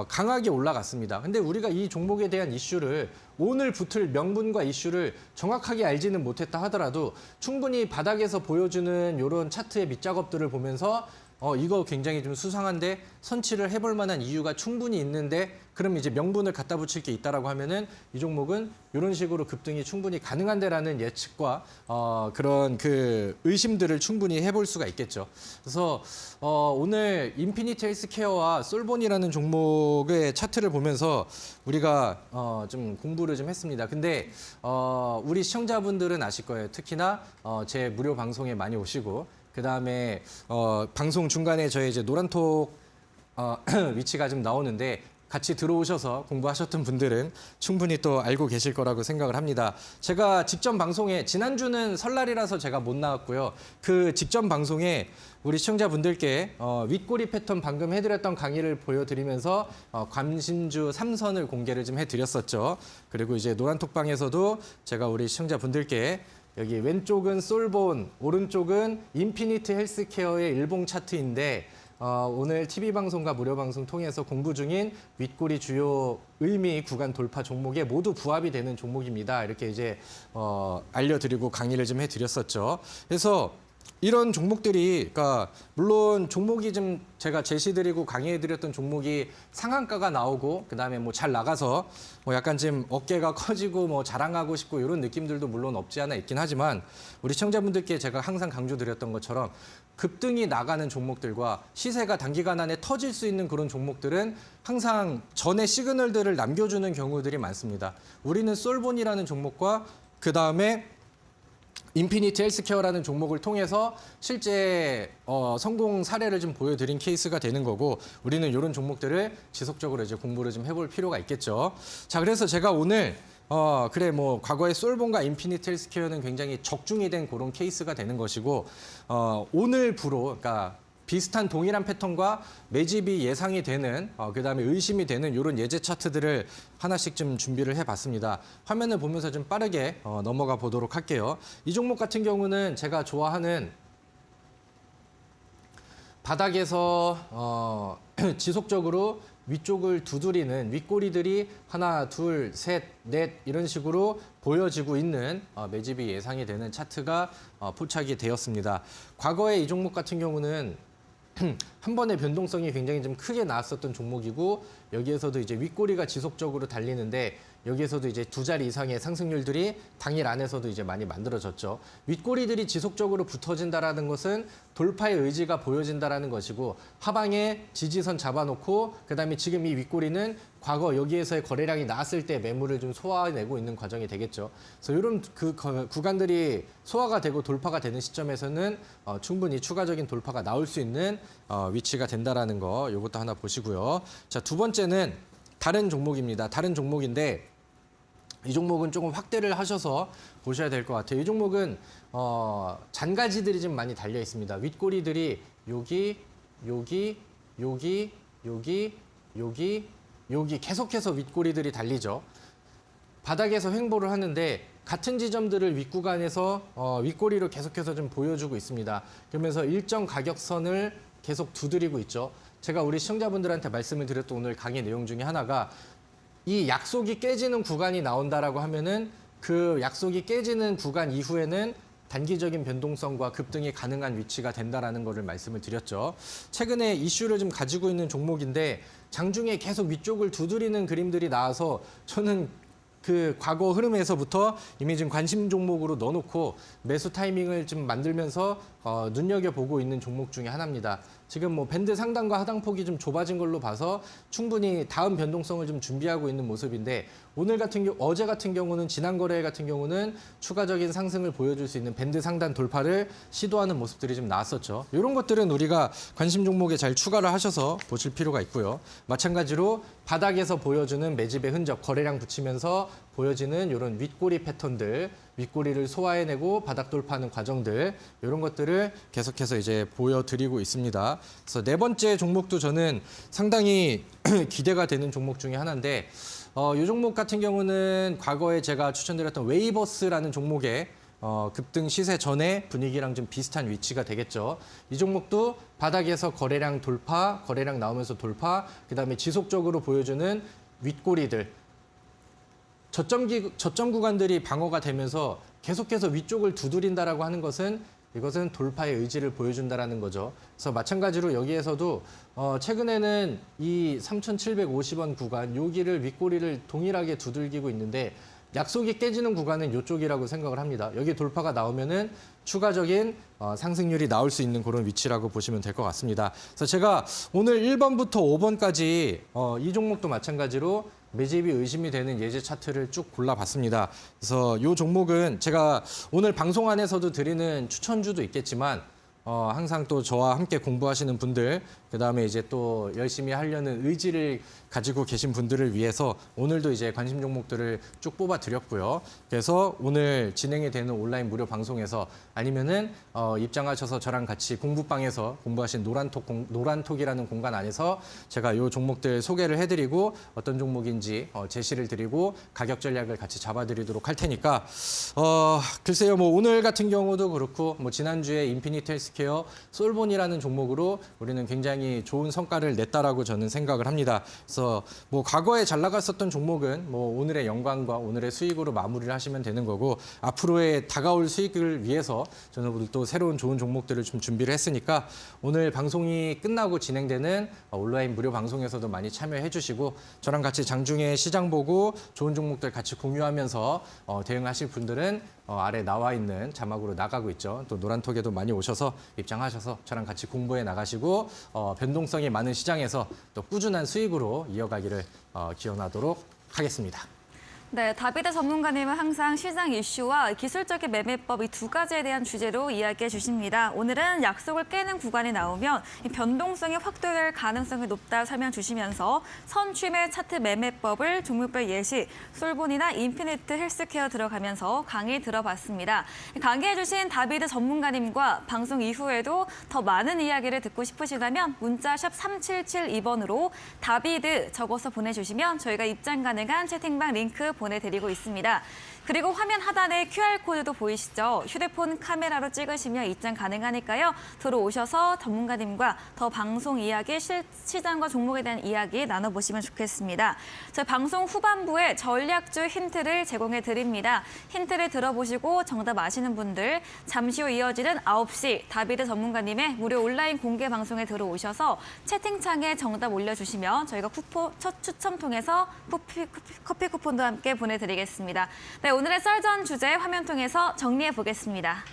강하게 올라갔습니다. 근데 우리가 이 종목에 대한 이슈를 오늘 붙을 명분과 이슈를 정확하게 알지는 못했다 하더라도 충분히 바닥에서 보여주는 이런 차트의 밑작업들을 보면서 이거 굉장히 좀 수상한데 선취를 해볼 만한 이유가 충분히 있는데 그럼 이제 명분을 갖다 붙일 게 있다라고 하면은 이 종목은 이런 식으로 급등이 충분히 가능한데라는 예측과 그런 그 의심들을 충분히 해볼 수가 있겠죠. 그래서 오늘 인피니트 헬스케어와 솔본이라는 종목의 차트를 보면서 우리가 좀 공부를 좀 했습니다. 근데 우리 시청자분들은 아실 거예요. 특히나 제 무료 방송에 많이 오시고 그 다음에 방송 중간에 저희 이제 노란톡 위치가 좀 나오는데 같이 들어오셔서 공부하셨던 분들은 충분히 또 알고 계실 거라고 생각을 합니다. 제가 직전 방송에 지난주는 설날이라서 제가 못 나왔고요. 그 직전 방송에 우리 시청자분들께 윗꼬리 패턴 방금 해드렸던 강의를 보여드리면서 관심주 3선을 공개를 좀 해드렸었죠. 그리고 이제 노란톡방에서도 제가 우리 시청자분들께 여기 왼쪽은 솔본, 오른쪽은 인피니트 헬스케어의 일봉 차트인데 오늘 TV방송과 무료방송 통해서 공부 중인 윗꼬리 주요 의미 구간 돌파 종목에 모두 부합이 되는 종목입니다. 이렇게 이제 알려드리고 강의를 좀 해드렸었죠. 그래서 이런 종목들이, 그러니까 물론 종목이 좀 제가 제시드리고 강의해드렸던 종목이 상한가가 나오고 그다음에 뭐 잘 나가서 뭐 약간 좀 어깨가 커지고 뭐 자랑하고 싶고 이런 느낌들도 물론 없지 않아 있긴 하지만 우리 시청자분들께 제가 항상 강조드렸던 것처럼 급등이 나가는 종목들과 시세가 단기간 안에 터질 수 있는 그런 종목들은 항상 전에 시그널들을 남겨주는 경우들이 많습니다. 우리는 솔본이라는 종목과 그다음에 인피니트 헬스케어라는 종목을 통해서 실제 성공 사례를 좀 보여드린 케이스가 되는 거고 우리는 이런 종목들을 지속적으로 이제 공부를 좀 해볼 필요가 있겠죠. 자, 그래서 제가 오늘 그래 뭐 과거에 솔본과 인피니트 헬스케어는 굉장히 적중이 된 그런 케이스가 되는 것이고 오늘부로 그러니까 비슷한 동일한 패턴과 매집이 예상이 되는 그다음에 의심이 되는 이런 예제 차트들을 하나씩 좀 준비를 해봤습니다. 화면을 보면서 좀 빠르게 넘어가 보도록 할게요. 이 종목 같은 경우는 제가 좋아하는 바닥에서 지속적으로 위쪽을 두드리는 윗꼬리들이 하나, 둘, 셋, 넷 이런 식으로 보여지고 있는 매집이 예상이 되는 차트가 포착이 되었습니다. 과거에 이 종목 같은 경우는 한 번의 변동성이 굉장히 좀 크게 나왔었던 종목이고 여기에서도 이제 윗꼬리가 지속적으로 달리는데 여기에서도 이제 두 자리 이상의 상승률들이 당일 안에서도 이제 많이 만들어졌죠. 윗꼬리들이 지속적으로 붙어진다라는 것은 돌파의 의지가 보여진다라는 것이고 하방에 지지선 잡아놓고 그다음에 지금 이 윗꼬리는 과거 여기에서의 거래량이 나왔을 때 매물을 좀 소화해내고 있는 과정이 되겠죠. 그래서 이런 구간들이 소화가 되고 돌파가 되는 시점에서는 충분히 추가적인 돌파가 나올 수 있는 위치가 된다라는 거 이것도 하나 보시고요. 자, 두 번째는 다른 종목입니다. 다른 종목인데 이 종목은 조금 확대를 하셔서 보셔야 될 것 같아요. 이 종목은 잔가지들이 좀 많이 달려 있습니다. 윗꼬리들이 여기, 여기, 여기, 여기, 여기, 여기 계속해서 윗꼬리들이 달리죠. 바닥에서 횡보를 하는데 같은 지점들을 윗구간에서 윗꼬리로 계속해서 좀 보여주고 있습니다. 그러면서 일정 가격선을 계속 두드리고 있죠. 제가 우리 시청자분들한테 말씀을 드렸던 오늘 강의 내용 중에 하나가 이 약속이 깨지는 구간이 나온다라고 하면은 그 약속이 깨지는 구간 이후에는 단기적인 변동성과 급등이 가능한 위치가 된다라는 것을 말씀을 드렸죠. 최근에 이슈를 좀 가지고 있는 종목인데 장중에 계속 위쪽을 두드리는 그림들이 나와서 저는 그 과거 흐름에서부터 이미 좀 관심 종목으로 넣어놓고 매수 타이밍을 좀 만들면서 눈여겨보고 있는 종목 중에 하나입니다. 지금 뭐 밴드 상단과 하단폭이 좀 좁아진 걸로 봐서 충분히 다음 변동성을 좀 준비하고 있는 모습인데 오늘 같은 경우, 어제 같은 경우는 지난 거래 같은 경우는 추가적인 상승을 보여줄 수 있는 밴드 상단 돌파를 시도하는 모습들이 좀 나왔었죠. 이런 것들은 우리가 관심 종목에 잘 추가를 하셔서 보실 필요가 있고요. 마찬가지로 바닥에서 보여주는 매집의 흔적, 거래량 붙이면서 보여지는 이런 윗꼬리 패턴들, 윗꼬리를 소화해내고 바닥 돌파하는 과정들 이런 것들을 계속해서 이제 보여드리고 있습니다. 그래서 네 번째 종목도 저는 상당히 기대가 되는 종목 중에 하나인데 이 종목 같은 경우는 과거에 제가 추천드렸던 웨이버스라는 종목의 급등 시세 전에 분위기랑 좀 비슷한 위치가 되겠죠. 이 종목도 바닥에서 거래량 돌파, 거래량 나오면서 돌파, 그다음에 지속적으로 보여주는 윗꼬리들, 저점 구간들이 방어가 되면서 계속해서 위쪽을 두드린다라고 하는 것은 이것은 돌파의 의지를 보여준다라는 거죠. 그래서 마찬가지로 여기에서도 최근에는 이 3,750원 구간 여기를 윗꼬리를 동일하게 두들기고 있는데 약속이 깨지는 구간은 이쪽이라고 생각을 합니다. 여기 돌파가 나오면은 추가적인 상승률이 나올 수 있는 그런 위치라고 보시면 될 것 같습니다. 그래서 제가 오늘 1번부터 5번까지 이 종목도 마찬가지로 매집이 의심이 되는 예제 차트를 쭉 골라봤습니다. 그래서 이 종목은 제가 오늘 방송 안에서도 드리는 추천주도 있겠지만 항상 또 저와 함께 공부하시는 분들, 그다음에 이제 또 열심히 하려는 의지를 가지고 계신 분들을 위해서 오늘도 이제 관심 종목들을 쭉 뽑아 드렸고요. 그래서 오늘 진행이 되는 온라인 무료 방송에서 아니면은 입장하셔서 저랑 같이 공부방에서 공부하신 노란톡이라는 공간 안에서 제가 이 종목들 소개를 해드리고 어떤 종목인지 제시를 드리고 가격 전략을 같이 잡아드리도록 할 테니까 글쎄요, 뭐 오늘 같은 경우도 그렇고 뭐 지난주에 인피니트 헬스케어 솔본이라는 종목으로 우리는 굉장히 좋은 성과를 냈다라고 저는 생각을 합니다. 그래서 뭐 과거에 잘 나갔었던 종목은 뭐 오늘의 영광과 오늘의 수익으로 마무리를 하시면 되는 거고 앞으로의 다가올 수익을 위해서 저는 오늘 또 새로운 좋은 종목들을 좀 준비를 했으니까 오늘 방송이 끝나고 진행되는 온라인 무료 방송에서도 많이 참여해 주시고 저랑 같이 장중에 시장 보고 좋은 종목들 같이 공유하면서 대응하실 분들은 아래 나와 있는 자막으로 나가고 있죠. 또 노란톡에도 많이 오셔서 입장하셔서 저랑 같이 공부해 나가시고 변동성이 많은 시장에서 또 꾸준한 수익으로 이어가기를 기원하도록 하겠습니다. 네, 다비드 전문가님은 항상 시장 이슈와 기술적인 매매법 이 두 가지에 대한 주제로 이야기해 주십니다. 오늘은 약속을 깨는 구간이 나오면 이 변동성이 확대될 가능성이 높다 설명 주시면서 선취매 차트 매매법을 종목별 예시, 솔본이나 인피니트 헬스케어 들어가면서 강의 들어봤습니다. 강의해 주신 다비드 전문가님과 방송 이후에도 더 많은 이야기를 듣고 싶으시다면 문자 샵 3772번으로 다비드 적어서 보내주시면 저희가 입장 가능한 채팅방 링크 보내드리고 있습니다. 그리고 화면 하단에 QR코드도 보이시죠? 휴대폰 카메라로 찍으시면 입장 가능하니까요. 들어오셔서 전문가님과 더 방송 이야기, 시장과 종목에 대한 이야기 나눠보시면 좋겠습니다. 저희 방송 후반부에 전략주 힌트를 제공해 드립니다. 힌트를 들어보시고 정답 아시는 분들 잠시 후 이어지는 9시 다비드 전문가님의 무료 온라인 공개 방송에 들어오셔서 채팅창에 정답 올려주시면 저희가 첫 추첨 통해서 커피 쿠폰도 함께 보내드리겠습니다. 네, 오늘의 썰전 주제 화면 통해서 정리해 보겠습니다.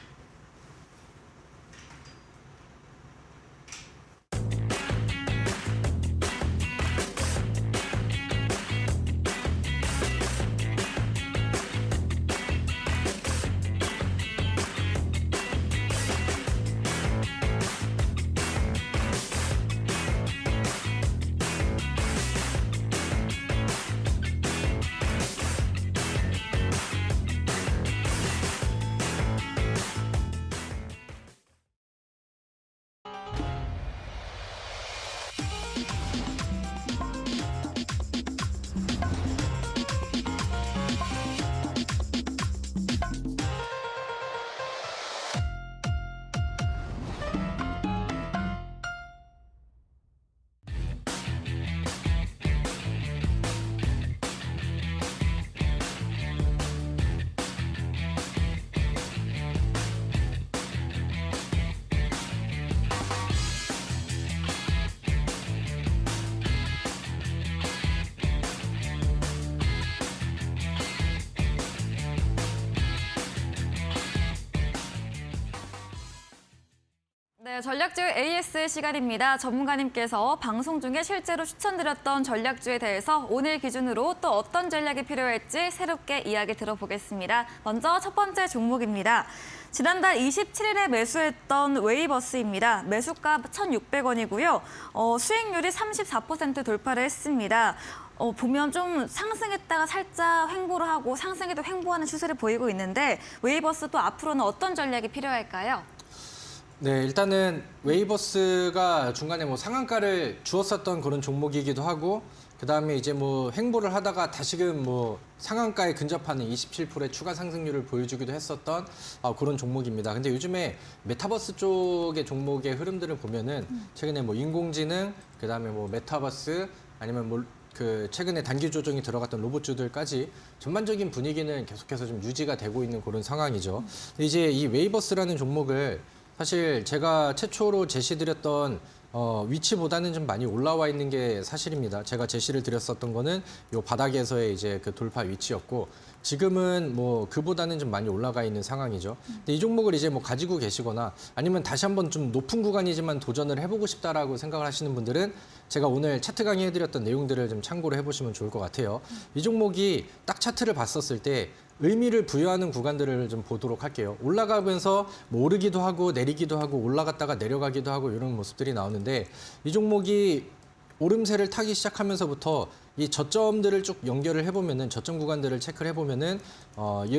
전략주 AS 시간입니다. 전문가님께서 방송 중에 실제로 추천드렸던 전략주에 대해서 오늘 기준으로 또 어떤 전략이 필요할지 새롭게 이야기 들어보겠습니다. 먼저 첫 번째 종목입니다. 지난달 27일에 매수했던 웨이버스입니다. 매수가 1,600원이고요. 수익률이 34% 돌파를 했습니다. 보면 좀 상승했다가 살짝 횡보를 하고 상승에도 횡보하는 추세를 보이고 있는데 웨이버스 또 앞으로는 어떤 전략이 필요할까요? 네, 일단은 웨이버스가 중간에 뭐 상한가를 주었었던 그런 종목이기도 하고, 그 다음에 이제 뭐 횡보를 하다가 다시금 뭐 상한가에 근접하는 27%의 추가 상승률을 보여주기도 했었던 그런 종목입니다. 근데 요즘에 메타버스 쪽의 종목의 흐름들을 보면은 최근에 뭐 인공지능, 그 다음에 뭐 메타버스, 아니면 뭐 그 최근에 단기 조정이 들어갔던 로봇주들까지 전반적인 분위기는 계속해서 좀 유지가 되고 있는 그런 상황이죠. 근데 이제 이 웨이버스라는 종목을 사실 제가 최초로 제시드렸던 위치보다는 좀 많이 올라와 있는 게 사실입니다. 제가 제시를 드렸었던 거는 요 바닥에서의 이제 그 돌파 위치였고, 지금은 뭐 그보다는 좀 많이 올라가 있는 상황이죠. 근데 이 종목을 이제 뭐 가지고 계시거나 아니면 다시 한번 좀 높은 구간이지만 도전을 해보고 싶다라고 생각을 하시는 분들은 제가 오늘 차트 강의해드렸던 내용들을 좀 참고를 해보시면 좋을 것 같아요. 이 종목이 딱 차트를 봤었을 때 의미를 부여하는 구간들을 좀 보도록 할게요. 올라가면서 뭐 오르기도 하고 내리기도 하고 올라갔다가 내려가기도 하고 이런 모습들이 나오는데, 이 종목이 오름세를 타기 시작하면서부터 이 저점들을 쭉 연결을 해보면은, 저점 구간들을 체크를 해보면은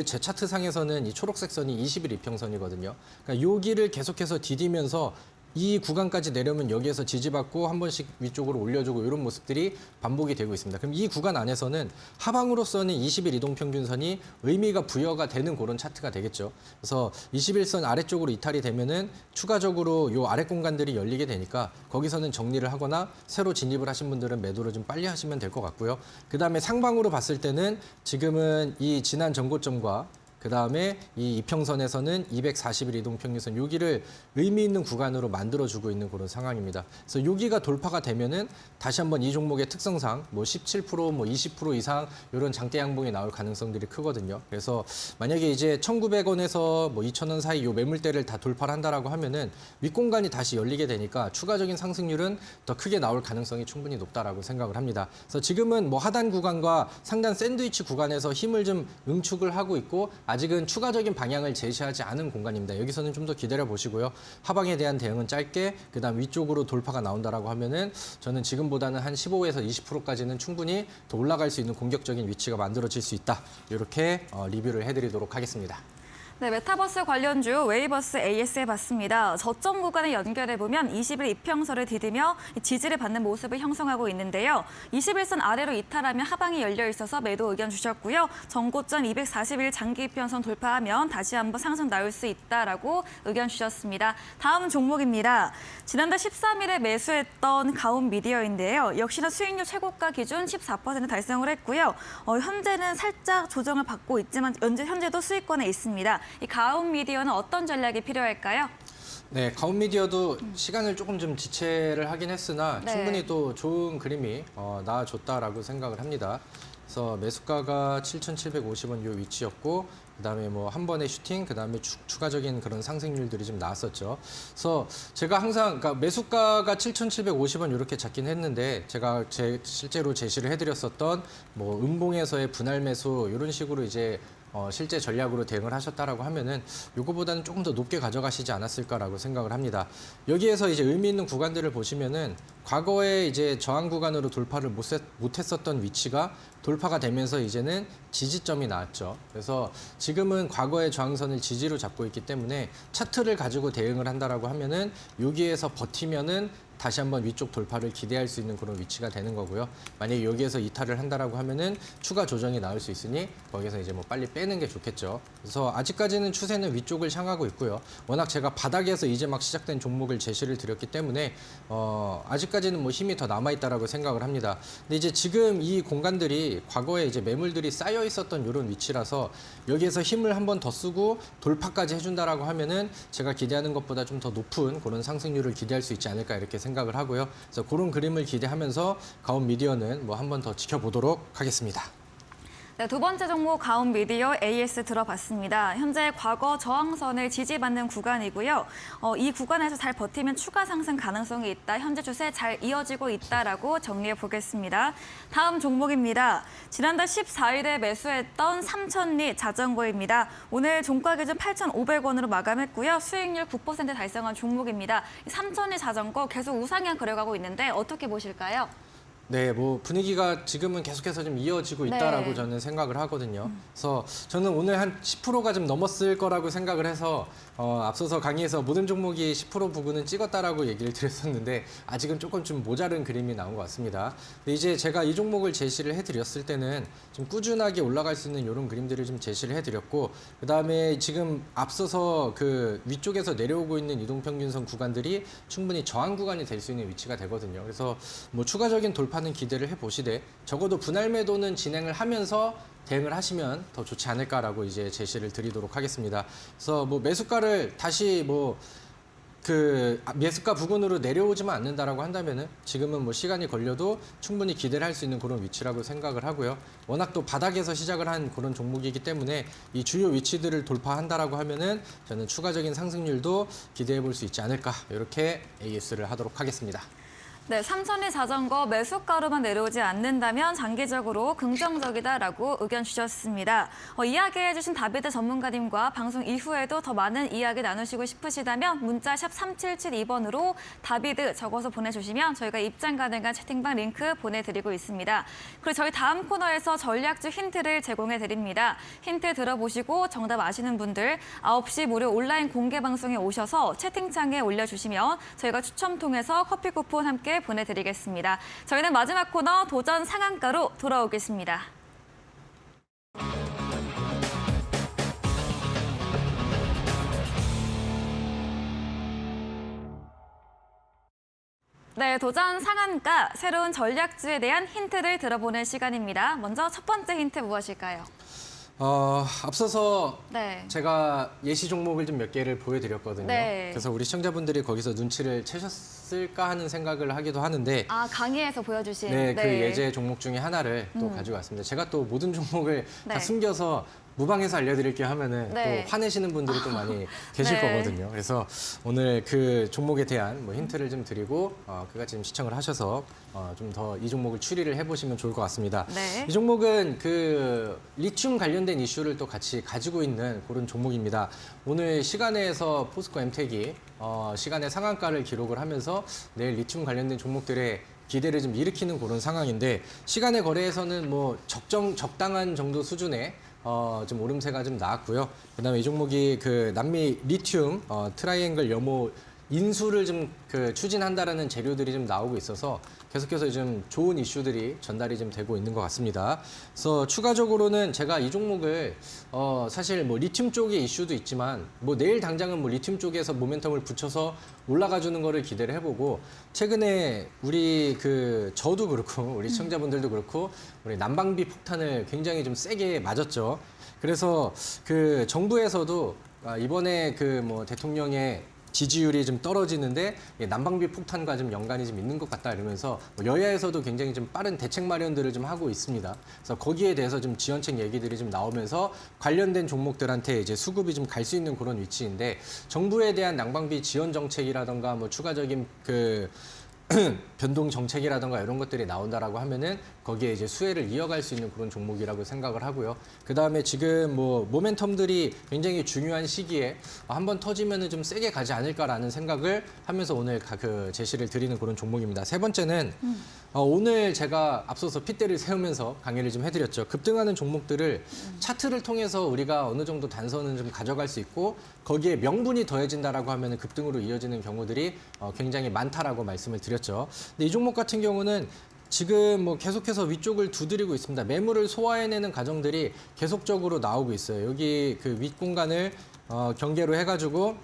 제 차트 상에서는 이 초록색 선이 20일 이평선이거든요. 그러니까 여기를 계속해서 디디면서 이 구간까지 내려면 여기에서 지지받고 한 번씩 위쪽으로 올려주고 이런 모습들이 반복이 되고 있습니다. 그럼 이 구간 안에서는 하방으로서는 20일 이동평균선이 의미가 부여가 되는 그런 차트가 되겠죠. 그래서 21선 아래쪽으로 이탈이 되면은 추가적으로 이 아래 공간들이 열리게 되니까 거기서는 정리를 하거나 새로 진입을 하신 분들은 매도를 좀 빨리 하시면 될 것 같고요. 그 다음에 상방으로 봤을 때는 지금은 이 지난 전고점과 그 다음에 이 이평선에서는 240일 이동평균선 여기를 의미 있는 구간으로 만들어주고 있는 그런 상황입니다. 그래서 여기가 돌파가 되면은 다시 한번 이 종목의 특성상 뭐 17%, 뭐 20% 이상 이런 장대 양봉이 나올 가능성들이 크거든요. 그래서 만약에 이제 1,900원에서 뭐 2,000원 사이 이 매물대를 다 돌파를 한다라고 하면은 윗공간이 다시 열리게 되니까 추가적인 상승률은 더 크게 나올 가능성이 충분히 높다라고 생각을 합니다. 그래서 지금은 뭐 하단 구간과 상단 샌드위치 구간에서 힘을 좀 응축을 하고 있고, 아직은 추가적인 방향을 제시하지 않은 공간입니다. 여기서는 좀 더 기다려 보시고요. 하방에 대한 대응은 짧게, 그다음 위쪽으로 돌파가 나온다라고 하면은 저는 지금보다는 한 15에서 20%까지는 충분히 더 올라갈 수 있는 공격적인 위치가 만들어질 수 있다. 이렇게 리뷰를 해드리도록 하겠습니다. 네, 메타버스 관련주 웨이버스 AS에 봤습니다. 저점 구간을 연결해보면 20일 이평선을 디디며 지지를 받는 모습을 형성하고 있는데요. 21선 아래로 이탈하면 하방이 열려 있어서 매도 의견 주셨고요. 전고점 240일 장기 이평선 돌파하면 다시 한번 상승 나올 수 있다라고 의견 주셨습니다. 다음 종목입니다. 지난달 13일에 매수했던 가온미디어인데요. 역시나 수익률 최고가 기준 14% 달성을 했고요. 현재는 살짝 조정을 받고 있지만 현재도 수익권에 있습니다. 이 가온미디어는 어떤 전략이 필요할까요? 네, 가온미디어도 시간을 조금 좀 지체를 하긴 했으나 네. 충분히 또 좋은 그림이 나와줬다라고 생각을 합니다. 그래서 매수가가 7,750원 요 위치였고, 그다음에 뭐 한 번의 슈팅, 그다음에 추가적인 그런 상승률들이 좀 나왔었죠. 그래서 제가 항상 그러니까 매수가가 7,750원 이렇게 잡긴 했는데, 제가 실제로 제시를 해드렸었던 뭐 음봉에서의 분할 매수 이런 식으로 이제 실제 전략으로 대응을 하셨다라고 하면은 요거보다는 조금 더 높게 가져가시지 않았을까라고 생각을 합니다. 여기에서 이제 의미 있는 구간들을 보시면은 과거에 이제 저항 구간으로 돌파를 못했었던 위치가 돌파가 되면서 이제는 지지점이 나왔죠. 그래서 지금은 과거의 저항선을 지지로 잡고 있기 때문에 차트를 가지고 대응을 한다라고 하면은 여기에서 버티면은 다시 한번 위쪽 돌파를 기대할 수 있는 그런 위치가 되는 거고요. 만약에 여기에서 이탈을 한다라고 하면은 추가 조정이 나올 수 있으니 거기서 이제 뭐 빨리 빼는 게 좋겠죠. 그래서 아직까지는 추세는 위쪽을 향하고 있고요. 워낙 제가 바닥에서 이제 막 시작된 종목을 제시를 드렸기 때문에 아직까지는 뭐 힘이 더 남아 있다라고 생각을 합니다. 근데 이제 지금 이 공간들이 과거에 이제 매물들이 쌓여 있었던 이런 위치라서 여기에서 힘을 한 번 더 쓰고 돌파까지 해준다라고 하면은 제가 기대하는 것보다 좀 더 높은 그런 상승률을 기대할 수 있지 않을까 이렇게 생각을 하고요. 그래서 그런 그림을 기대하면서 가온미디어는 뭐 한 번 더 지켜보도록 하겠습니다. 네, 두 번째 종목 가온 미디어 AS 들어봤습니다. 현재 과거 저항선을 지지받는 구간이고요. 이 구간에서 잘 버티면 추가 상승 가능성이 있다. 현재 추세 잘 이어지고 있다라고 정리해 보겠습니다. 다음 종목입니다. 지난달 14일에 매수했던 삼천리 자전거입니다. 오늘 종가 기준 8,500원으로 마감했고요. 수익률 9% 달성한 종목입니다. 삼천리 자전거 계속 우상향 그려가고 있는데 어떻게 보실까요? 네, 뭐 분위기가 지금은 계속해서 좀 이어지고 있다라고 네. 저는 생각을 하거든요. 그래서 저는 오늘 한 10%가 좀 넘었을 거라고 생각을 해서 앞서서 강의에서 모든 종목이 10% 부근은 찍었다라고 얘기를 드렸었는데 아직은 조금 좀 모자른 그림이 나온 것 같습니다. 근데 이제 제가 이 종목을 제시를 해드렸을 때는 좀 꾸준하게 올라갈 수 있는 이런 그림들을 좀 제시를 해드렸고 그다음에 지금 앞서서 그 위쪽에서 내려오고 있는 이동평균선 구간들이 충분히 저항 구간이 될 수 있는 위치가 되거든요. 그래서 뭐 추가적인 돌파는 기대를 해보시되 적어도 분할 매도는 진행을 하면서 대응을 하시면 더 좋지 않을까라고 이제 제시를 드리도록 하겠습니다. 그래서 뭐 매수가를 다시 뭐 그 매수가 부근으로 내려오지만 않는다라고 한다면은 지금은 뭐 시간이 걸려도 충분히 기대를 할 수 있는 그런 위치라고 생각을 하고요. 워낙 또 바닥에서 시작을 한 그런 종목이기 때문에 이 주요 위치들을 돌파한다라고 하면은 저는 추가적인 상승률도 기대해 볼 수 있지 않을까 이렇게 AS를 하도록 하겠습니다. 네, 삼천리 자전거 매수가로만 내려오지 않는다면 장기적으로 긍정적이다라고 의견 주셨습니다. 이야기해 주신 다비드 전문가님과 방송 이후에도 더 많은 이야기 나누시고 싶으시다면 문자 샵 3772번으로 다비드 적어서 보내주시면 저희가 입장 가능한 채팅방 링크 보내드리고 있습니다. 그리고 저희 다음 코너에서 전략주 힌트를 제공해 드립니다. 힌트 들어보시고 정답 아시는 분들 9시 무료 온라인 공개 방송에 오셔서 채팅창에 올려주시면 저희가 추첨 통해서 커피 쿠폰 함께 보내드리겠습니다. 저희는 마지막 코너 도전 상한가로 돌아오겠습니다. 네, 도전 상한가, 새로운 전략주에 대한 힌트를 들어보는 시간입니다. 먼저 첫 번째 힌트 무엇일까요? 앞서서 네. 제가 예시 종목을 좀 몇 개를 보여드렸거든요. 네. 그래서 우리 시청자분들이 거기서 눈치를 채셨을까 하는 생각을 하기도 하는데 아, 강의에서 보여주신. 네, 그 예제 종목 중에 하나를 또 가지고 왔습니다. 제가 또 모든 종목을 네. 다 숨겨서 무방해서 알려드릴게요 하면은 네. 또 화내시는 분들이 또 많이 계실 네. 거거든요. 그래서 오늘 그 종목에 대한 뭐 힌트를 좀 드리고 그가 지금 시청을 하셔서 좀 더 이 종목을 추리를 해보시면 좋을 것 같습니다. 네. 이 종목은 그 리튬 관련된 이슈를 또 같이 가지고 있는 그런 종목입니다. 오늘 시간에서 포스코 엠텍이 시간의 상한가를 기록을 하면서 내일 리튬 관련된 종목들의 기대를 좀 일으키는 그런 상황인데 시간의 거래에서는 뭐 적당한 정도 수준의 좀 오름세가 좀 나왔고요. 그다음에 이 종목이 그 남미 리튬 트라이앵글 염호 인수를 좀 그 추진한다라는 재료들이 좀 나오고 있어서 계속해서 좀 좋은 이슈들이 전달이 좀 되고 있는 것 같습니다. 그래서 추가적으로는 제가 이 종목을 사실 뭐 리튬 쪽의 이슈도 있지만 뭐 내일 당장은 뭐 리튬 쪽에서 모멘텀을 붙여서 올라가 주는 거를 기대를 해보고 최근에 우리 그 저도 그렇고 우리 시청자분들도 그렇고 우리 난방비 폭탄을 굉장히 좀 세게 맞았죠. 그래서 그 정부에서도 이번에 그 뭐 대통령의 지지율이 좀 떨어지는데 난방비 폭탄과 좀 연관이 좀 있는 것 같다 이러면서 뭐 여야에서도 굉장히 좀 빠른 대책 마련들을 좀 하고 있습니다. 그래서 거기에 대해서 좀 지원책 얘기들이 좀 나오면서 관련된 종목들한테 이제 수급이 좀 갈 수 있는 그런 위치인데 정부에 대한 난방비 지원 정책이라던가 뭐 추가적인 그 변동 정책이라던가 이런 것들이 나온다라고 하면은 거기에 이제 수혜를 이어갈 수 있는 그런 종목이라고 생각을 하고요. 그 다음에 지금 뭐 모멘텀들이 굉장히 중요한 시기에 한번 터지면은 좀 세게 가지 않을까라는 생각을 하면서 오늘 그 제시를 드리는 그런 종목입니다. 세 번째는 오늘 제가 앞서서 핏대를 세우면서 강의를 좀 해드렸죠. 급등하는 종목들을 차트를 통해서 우리가 어느 정도 단선은 좀 가져갈 수 있고 거기에 명분이 더해진다라고 하면은 급등으로 이어지는 경우들이 굉장히 많다라고 말씀을 드렸죠. 근데 이 종목 같은 경우는 지금 뭐 계속해서 위쪽을 두드리고 있습니다. 매물을 소화해내는 과정들이 계속적으로 나오고 있어요. 여기 그 윗공간을 경계로 해가지고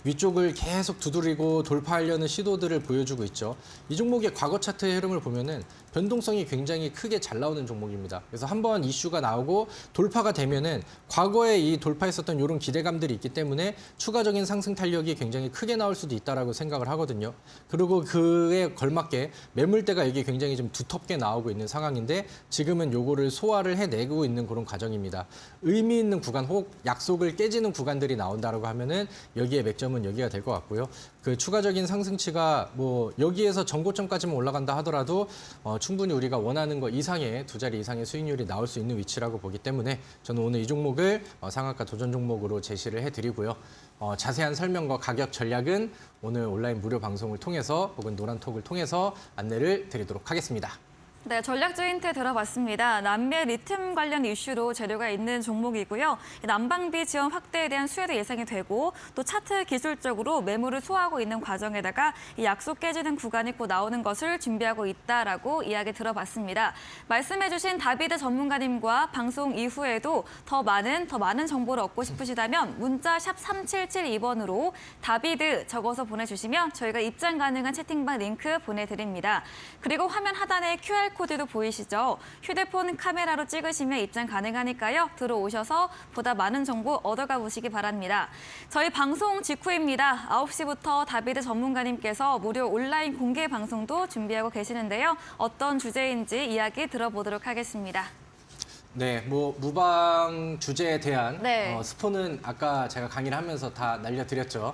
위쪽을 계속 두드리고 돌파하려는 시도들을 보여주고 있죠. 이 종목의 과거 차트의 흐름을 보면은 변동성이 굉장히 크게 잘 나오는 종목입니다. 그래서 한번 이슈가 나오고 돌파가 되면은 과거에 이 돌파했었던 이런 기대감들이 있기 때문에 추가적인 상승 탄력이 굉장히 크게 나올 수도 있다라고 생각을 하거든요. 그리고 그에 걸맞게 매물대가 이게 굉장히 좀 두텁게 나오고 있는 상황인데 지금은 요거를 소화를 해내고 있는 그런 과정입니다. 의미 있는 구간 혹 약속을 깨지는 구간들이 나온다라고 하면은 여기에 맥점은 여기가 될 것 같고요. 그 추가적인 상승치가 뭐 여기에서 전고점까지만 올라간다 하더라도 충분히 우리가 원하는 거 이상의 두 자리 이상의 수익률이 나올 수 있는 위치라고 보기 때문에 저는 오늘 이 종목을 상한가 도전 종목으로 제시를 해드리고요. 자세한 설명과 가격 전략은 오늘 온라인 무료 방송을 통해서 혹은 노란톡을 통해서 안내를 드리도록 하겠습니다. 네, 전략주 힌트 들어봤습니다. 남미 리튬 관련 이슈로 재료가 있는 종목이고요. 난방비 지원 확대에 대한 수혜도 예상이 되고 또 차트 기술적으로 매물을 소화하고 있는 과정에다가 이 약속 깨지는 구간이 곧 나오는 것을 준비하고 있다라고 이야기 들어봤습니다. 말씀해주신 다비드 전문가님과 방송 이후에도 더 많은 정보를 얻고 싶으시다면 문자 샵 3772번으로 다비드 적어서 보내주시면 저희가 입장 가능한 채팅방 링크 보내드립니다. 그리고 화면 하단에 QR코드도 보이시죠? 휴대폰 카메라로 찍으시면 입장 가능하니까요. 들어오셔서 보다 많은 정보 얻어가 보시기 바랍니다. 저희 방송 직후입니다. 9시부터 다비드 전문가님께서 무료 온라인 공개 방송도 준비하고 계시는데요. 어떤 주제인지 이야기 들어보도록 하겠습니다. 네, 뭐 무방 주제에 대한 네. 스포는 아까 제가 강의를 하면서 다 날려드렸죠.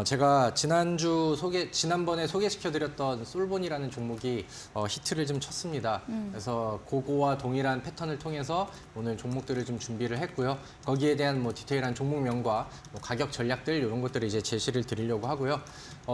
제가 지난번에 소개시켜드렸던 솔본이라는 종목이 히트를 좀 쳤습니다. 그래서 그거와 동일한 패턴을 통해서 오늘 종목들을 좀 준비를 했고요. 거기에 대한 뭐 디테일한 종목명과 뭐 가격 전략들 이런 것들을 이제 제시를 드리려고 하고요.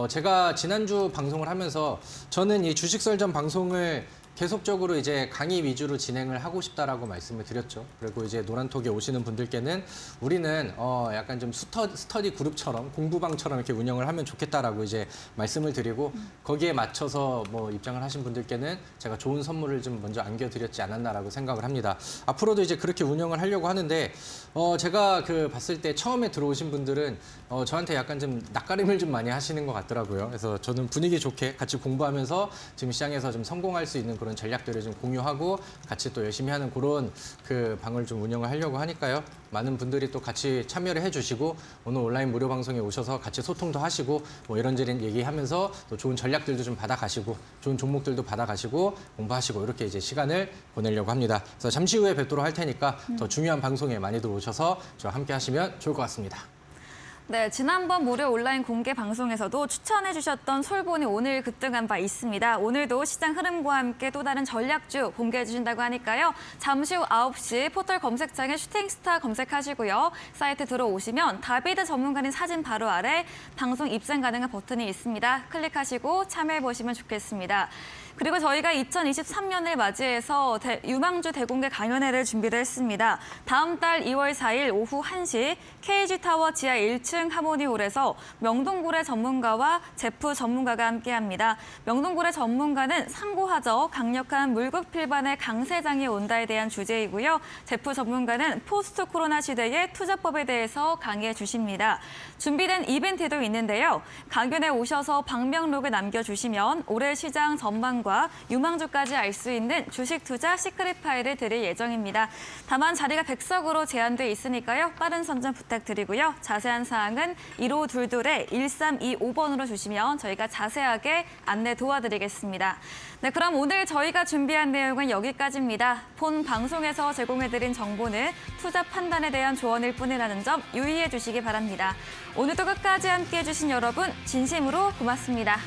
제가 지난주 방송을 하면서 저는 이 주식설전 방송을 계속적으로 이제 강의 위주로 진행을 하고 싶다라고 말씀을 드렸죠. 그리고 이제 노란톡에 오시는 분들께는 우리는 약간 좀 스터디 그룹처럼 공부방처럼 이렇게 운영을 하면 좋겠다라고 이제 말씀을 드리고 거기에 맞춰서 뭐 입장을 하신 분들께는 제가 좋은 선물을 좀 먼저 안겨드렸지 않았나라고 생각을 합니다. 앞으로도 이제 그렇게 운영을 하려고 하는데 제가 그 봤을 때 처음에 들어오신 분들은 저한테 약간 좀 낯가림을 좀 많이 하시는 것 같더라고요. 그래서 저는 분위기 좋게 같이 공부하면서 지금 시장에서 좀 성공할 수 있는 그런 전략들을 좀 공유하고 같이 또 열심히 하는 그런 그 방을 좀 운영을 하려고 하니까요. 많은 분들이 또 같이 참여를 해주시고 오늘 온라인 무료 방송에 오셔서 같이 소통도 하시고 뭐 이런저런 얘기하면서 또 좋은 전략들도 좀 받아가시고 좋은 종목들도 받아가시고 공부하시고 이렇게 이제 시간을 보내려고 합니다. 그래서 잠시 후에 뵙도록 할 테니까 더 중요한 방송에 많이들 오셔서 저와 함께 하시면 좋을 것 같습니다. 네, 지난번 무료 온라인 공개 방송에서도 추천해 주셨던 솔본이 오늘 급등한 바 있습니다. 오늘도 시장 흐름과 함께 또 다른 전략주 공개해 주신다고 하니까요. 잠시 후 9시 포털 검색창에 슈팅스타 검색하시고요. 사이트 들어오시면 다비드 전문가님 사진 바로 아래 방송 입장 가능한 버튼이 있습니다. 클릭하시고 참여해 보시면 좋겠습니다. 그리고 저희가 2023년을 맞이해서 유망주 대공개 강연회를 준비를 했습니다. 다음 달 2월 4일 오후 1시 KG타워 지하 1층 하모니홀에서 명동고래 전문가와 제프 전문가가 함께합니다. 명동고래 전문가는 상고하저 강력한 물국 필반의 강세장이 온다에 대한 주제이고요. 제프 전문가는 포스트 코로나 시대의 투자법에 대해서 강의해 주십니다. 준비된 이벤트도 있는데요. 강연에 오셔서 방명록을 남겨주시면 올해 시장 전망 과 유망주까지 알 수 있는 주식 투자 시크릿 파일을 드릴 예정입니다. 다만 자리가 100석으로 제한돼 있으니까요. 빠른 선점 부탁드리고요. 자세한 사항은 1522-1325번으로 주시면 저희가 자세하게 안내 도와드리겠습니다. 네, 그럼 오늘 저희가 준비한 내용은 여기까지입니다. 본 방송에서 제공해드린 정보는 투자 판단에 대한 조언일 뿐이라는 점 유의해 주시기 바랍니다. 오늘도 끝까지 함께해 주신 여러분 진심으로 고맙습니다.